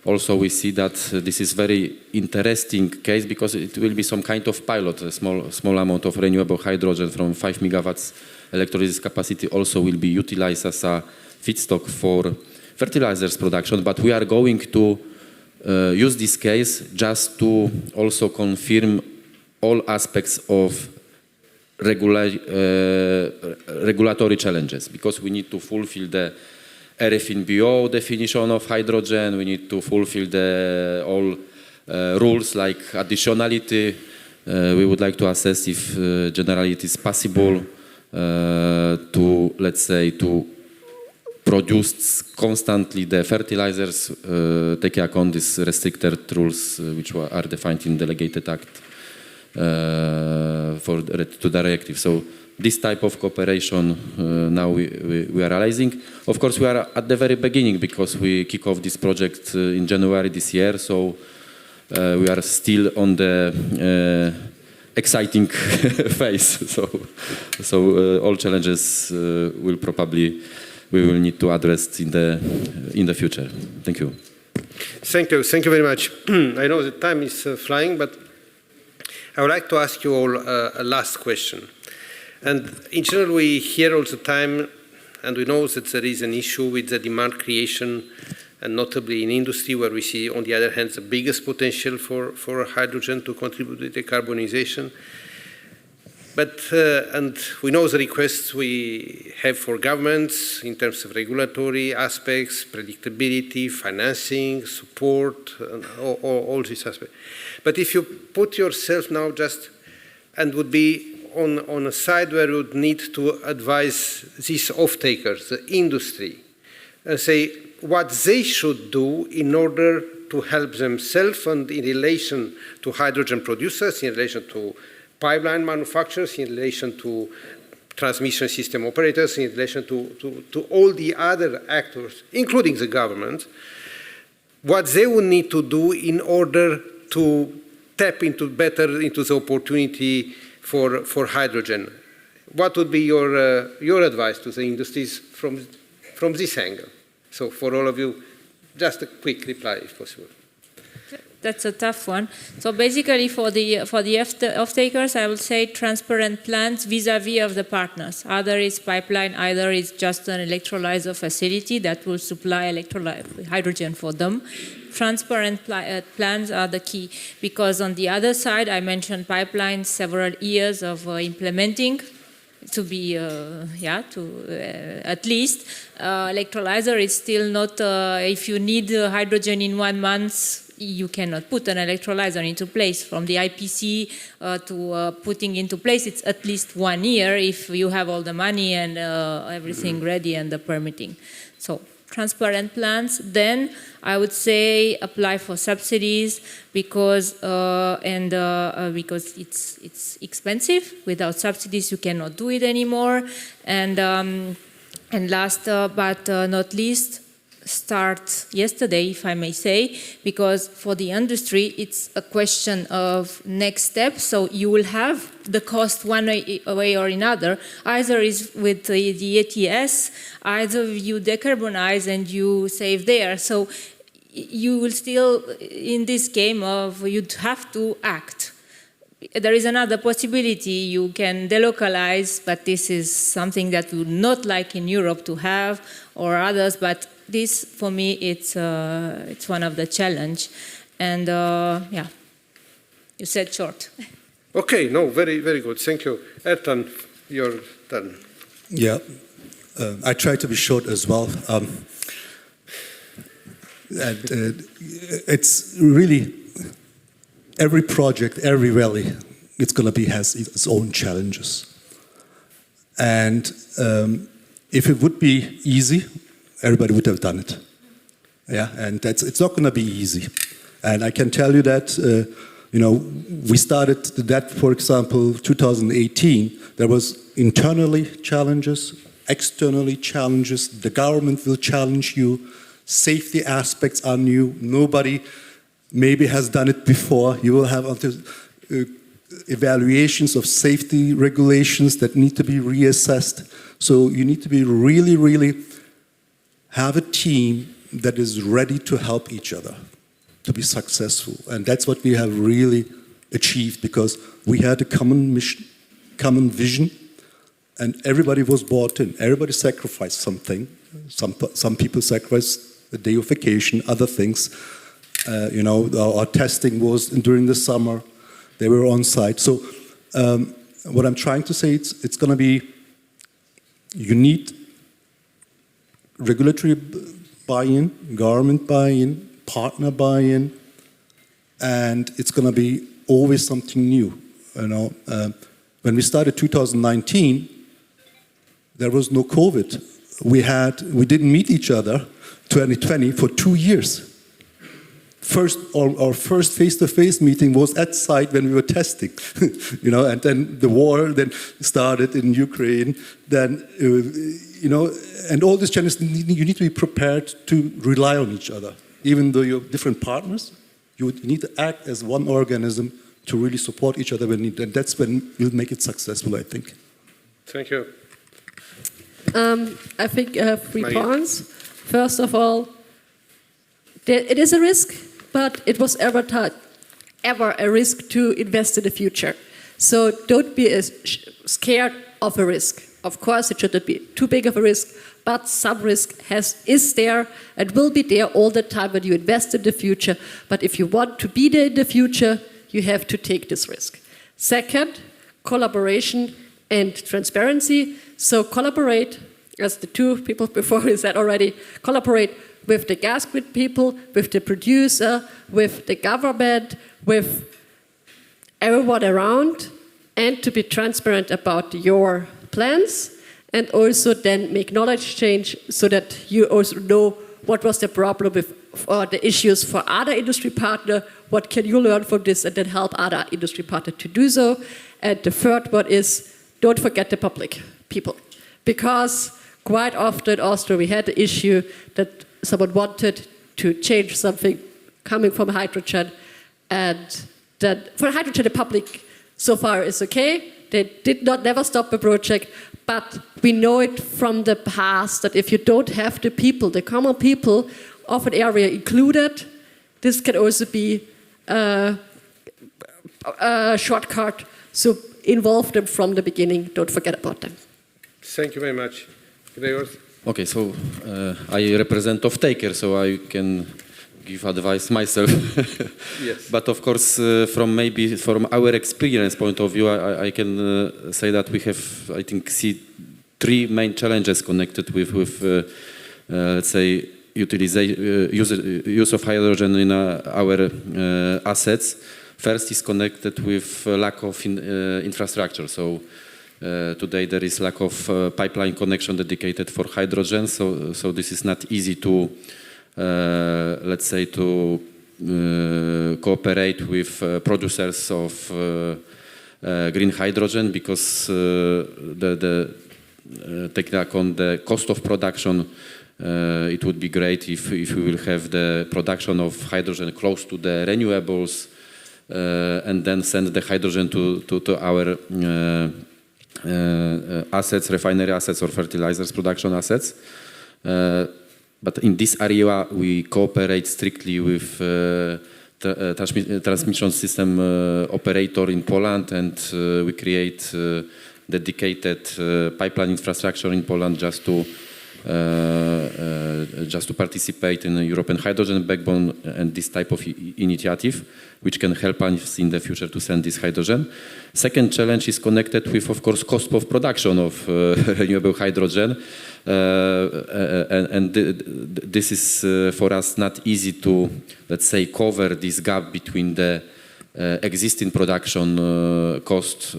Also, we see that this is very interesting case because it will be some kind of pilot. A small amount of renewable hydrogen from 5 megawatts electrolysis capacity also will be utilized as a feedstock for fertilizers production. But we are going to use this case just to also confirm all aspects of regulatory challenges, because we need to fulfill the RFNBO definition of hydrogen. We need to fulfill the all rules like additionality. We would like to assess if generally it is possible to, let's say, to produce constantly the fertilizers, taking account these restricted rules which are defined in delegated act to the directive. So this type of cooperation now we are realizing. Of course, we are at the very beginning because we kick off this project in January this year. So we are still on the exciting phase. So all challenges we will need to address in the future. Thank you. Thank you very much. I know the time is flying, but I would like to ask you all a last question. And in general, we hear all the time, and we know that there is an issue with the demand creation, and notably in industry, where we see, on the other hand, the biggest potential for hydrogen to contribute to decarbonization. But, and we know the requests we have for governments in terms of regulatory aspects, predictability, financing, support, and all these aspects. But if you put yourself now just, and would be on a side where you would need to advise these off-takers, the industry, and say what they should do in order to help themselves and in relation to hydrogen producers, in relation to pipeline manufacturers, in relation to transmission system operators, in relation to all the other actors, including the government, what they would need to do in order to tap better into the opportunity for hydrogen. What would be your advice to the industries from this angle? So for all of you, just a quick reply if possible. That's a tough one. So basically for the off-takers, I would say transparent plans vis-a-vis of the partners. Either it's pipeline, either it's just an electrolyzer facility that will supply hydrogen for them. Transparent plans are the key, because on the other side, I mentioned pipelines, several years of implementing to be, at least. Electrolyzer is still not, if you need hydrogen in 1 month, you cannot put an electrolyzer into place. From the IPC to putting into place, it's at least 1 year if you have all the money and everything ready and the permitting. So transparent plans. Then I would say apply for subsidies because because it's expensive. Without subsidies, you cannot do it anymore. And last but not least, start yesterday, if I may say, because for the industry, it's a question of next steps. So you will have the cost one way or another. Either is with the ETS, either you decarbonize and you save there. So you will still, in this game of, you'd have to act. There is another possibility, you can delocalize, but this is something that we would not like in Europe to have, or others, but this, for me, it's one of the challenge. And yeah, you said short. Okay, no, very, very good. Thank you. Ertan, your turn. Yeah, I try to be short as well. And it's really every project, every valley, it's going to has its own challenges. And if it would be easy, everybody would have done it. Yeah, and it's not going to be easy. And I can tell you that, we started that, for example, 2018. There was internally challenges, externally challenges. The government will challenge you. Safety aspects are new. Nobody maybe has done it before. You will have evaluations of safety regulations that need to be reassessed. So you need to be really, really have a team that is ready to help each other to be successful. And that's what we have really achieved, because we had a common mission, common vision, and everybody was bought in. Everybody sacrificed something. Some people sacrificed a day of vacation, other things. Our testing was during the summer. They were on site. So what I'm trying to say, it's going to be, you need regulatory buy-in, government buy-in, partner buy-in, and it's going to be always something new. When we started 2019, there was no COVID. We didn't meet each other 2020 for 2 years. Our first face-to-face meeting was at site when we were testing, and then the war then started in Ukraine. Then, and all these challenges, you need to be prepared to rely on each other. Even though you're different partners, you need to act as one organism to really support each other when needed. And that's when you'll make it successful, I think. Thank you. I think 3 points. First of all, it is a risk, but it was ever a risk to invest in the future. So don't be scared of a risk. Of course, it shouldn't be too big of a risk, but some risk is there and will be there all the time when you invest in the future. But if you want to be there in the future, you have to take this risk. Second, collaboration and transparency. So collaborate, as the 2 people before me said already, collaborate with the gas grid people, with the producer, with the government, with everyone around, and to be transparent about your plans, and also then make knowledge change so that you also know what was the problem with or the issues for other industry partner, what can you learn from this, and then help other industry partners to do so. And the third one is, don't forget the public people. Because quite often in Austria we had the issue that someone wanted to change something coming from hydrogen, and that for hydrogen the public so far is okay. They never stop the project, but we know it from the past that if you don't have the people, the common people of an area included, this can also be a shortcut. So involve them from the beginning, don't forget about them. Thank you very much. Gregor? Okay, so I represent off-taker, so I can give advice myself. Yes. But of course, from our experience point of view, I can say that we have, I think, see 3 main challenges connected with let's say, use of hydrogen in our assets. First is connected with lack of infrastructure. So today there is lack of pipeline connection dedicated for hydrogen. So this is not easy to, let's say, to cooperate with producers of green hydrogen, because taking on the cost of production, it would be great if we will have the production of hydrogen close to the renewables, and then send the hydrogen to our assets, refinery assets or fertilizers production assets. But in this area, we cooperate strictly with transmission system operator in Poland, and we create dedicated pipeline infrastructure in Poland just to participate in the European hydrogen backbone and this type of initiative, which can help us in the future to send this hydrogen. Second challenge is connected with, of course, cost of production of renewable hydrogen. And this is for us not easy to, let's say, cover this gap between the existing production cost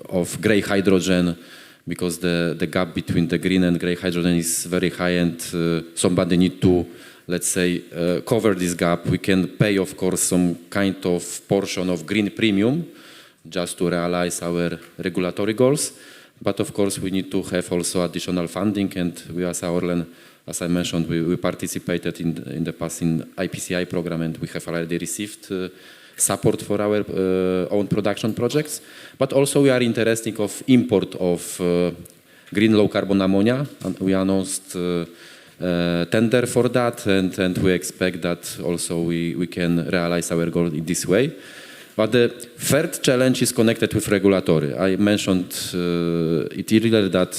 of gray hydrogen, because the gap between the green and gray hydrogen is very high, and somebody need to, let's say, cover this gap. We can pay, of course, some kind of portion of green premium just to realize our regulatory goals. But of course, we need to have also additional funding, and we as Orlen, as I mentioned, we participated in the past in IPCI program, and we have already received support for our own production projects. But also we are interested of import of green low carbon ammonia, and we announced tender for that, and we expect that also we can realize our goal in this way. But the third challenge is connected with regulatory. I mentioned it earlier that,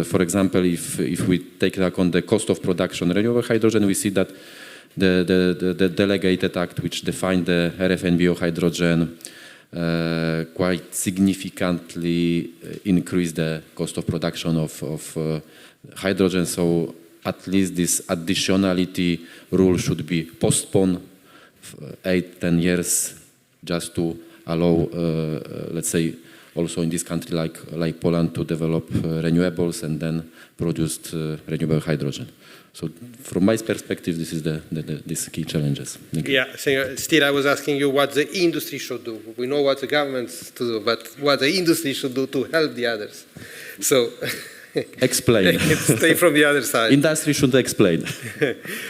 for example, if we take into account the cost of production renewable hydrogen, we see that the delegated act which defined the RFNBO hydrogen quite significantly increased the cost of production of hydrogen. So at least this additionality rule should be postponed 8-10 years, just to allow, let's say, also in this country like Poland to develop renewables and then produce renewable hydrogen. So from my perspective, this is these key challenges. Yeah, so still I was asking you what the industry should do. We know what the governments to do, but what the industry should do to help the others. So explain. Stay from the other side. Industry should explain.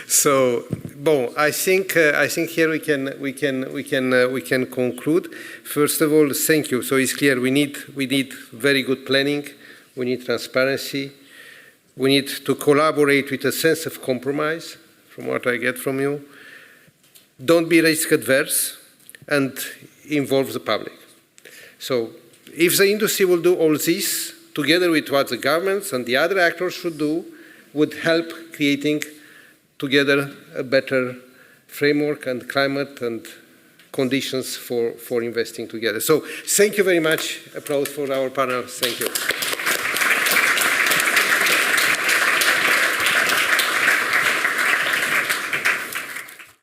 So, bon, I think here we can conclude. First of all, thank you. So it's clear we need very good planning. We need transparency. We need to collaborate with a sense of compromise, from what I get from you. Don't be risk adverse, and involve the public. So if the industry will do all this, together with what the governments and the other actors should do, would help creating together a better framework and climate and conditions for investing together. So thank you very much. Applause for our panel. Thank you.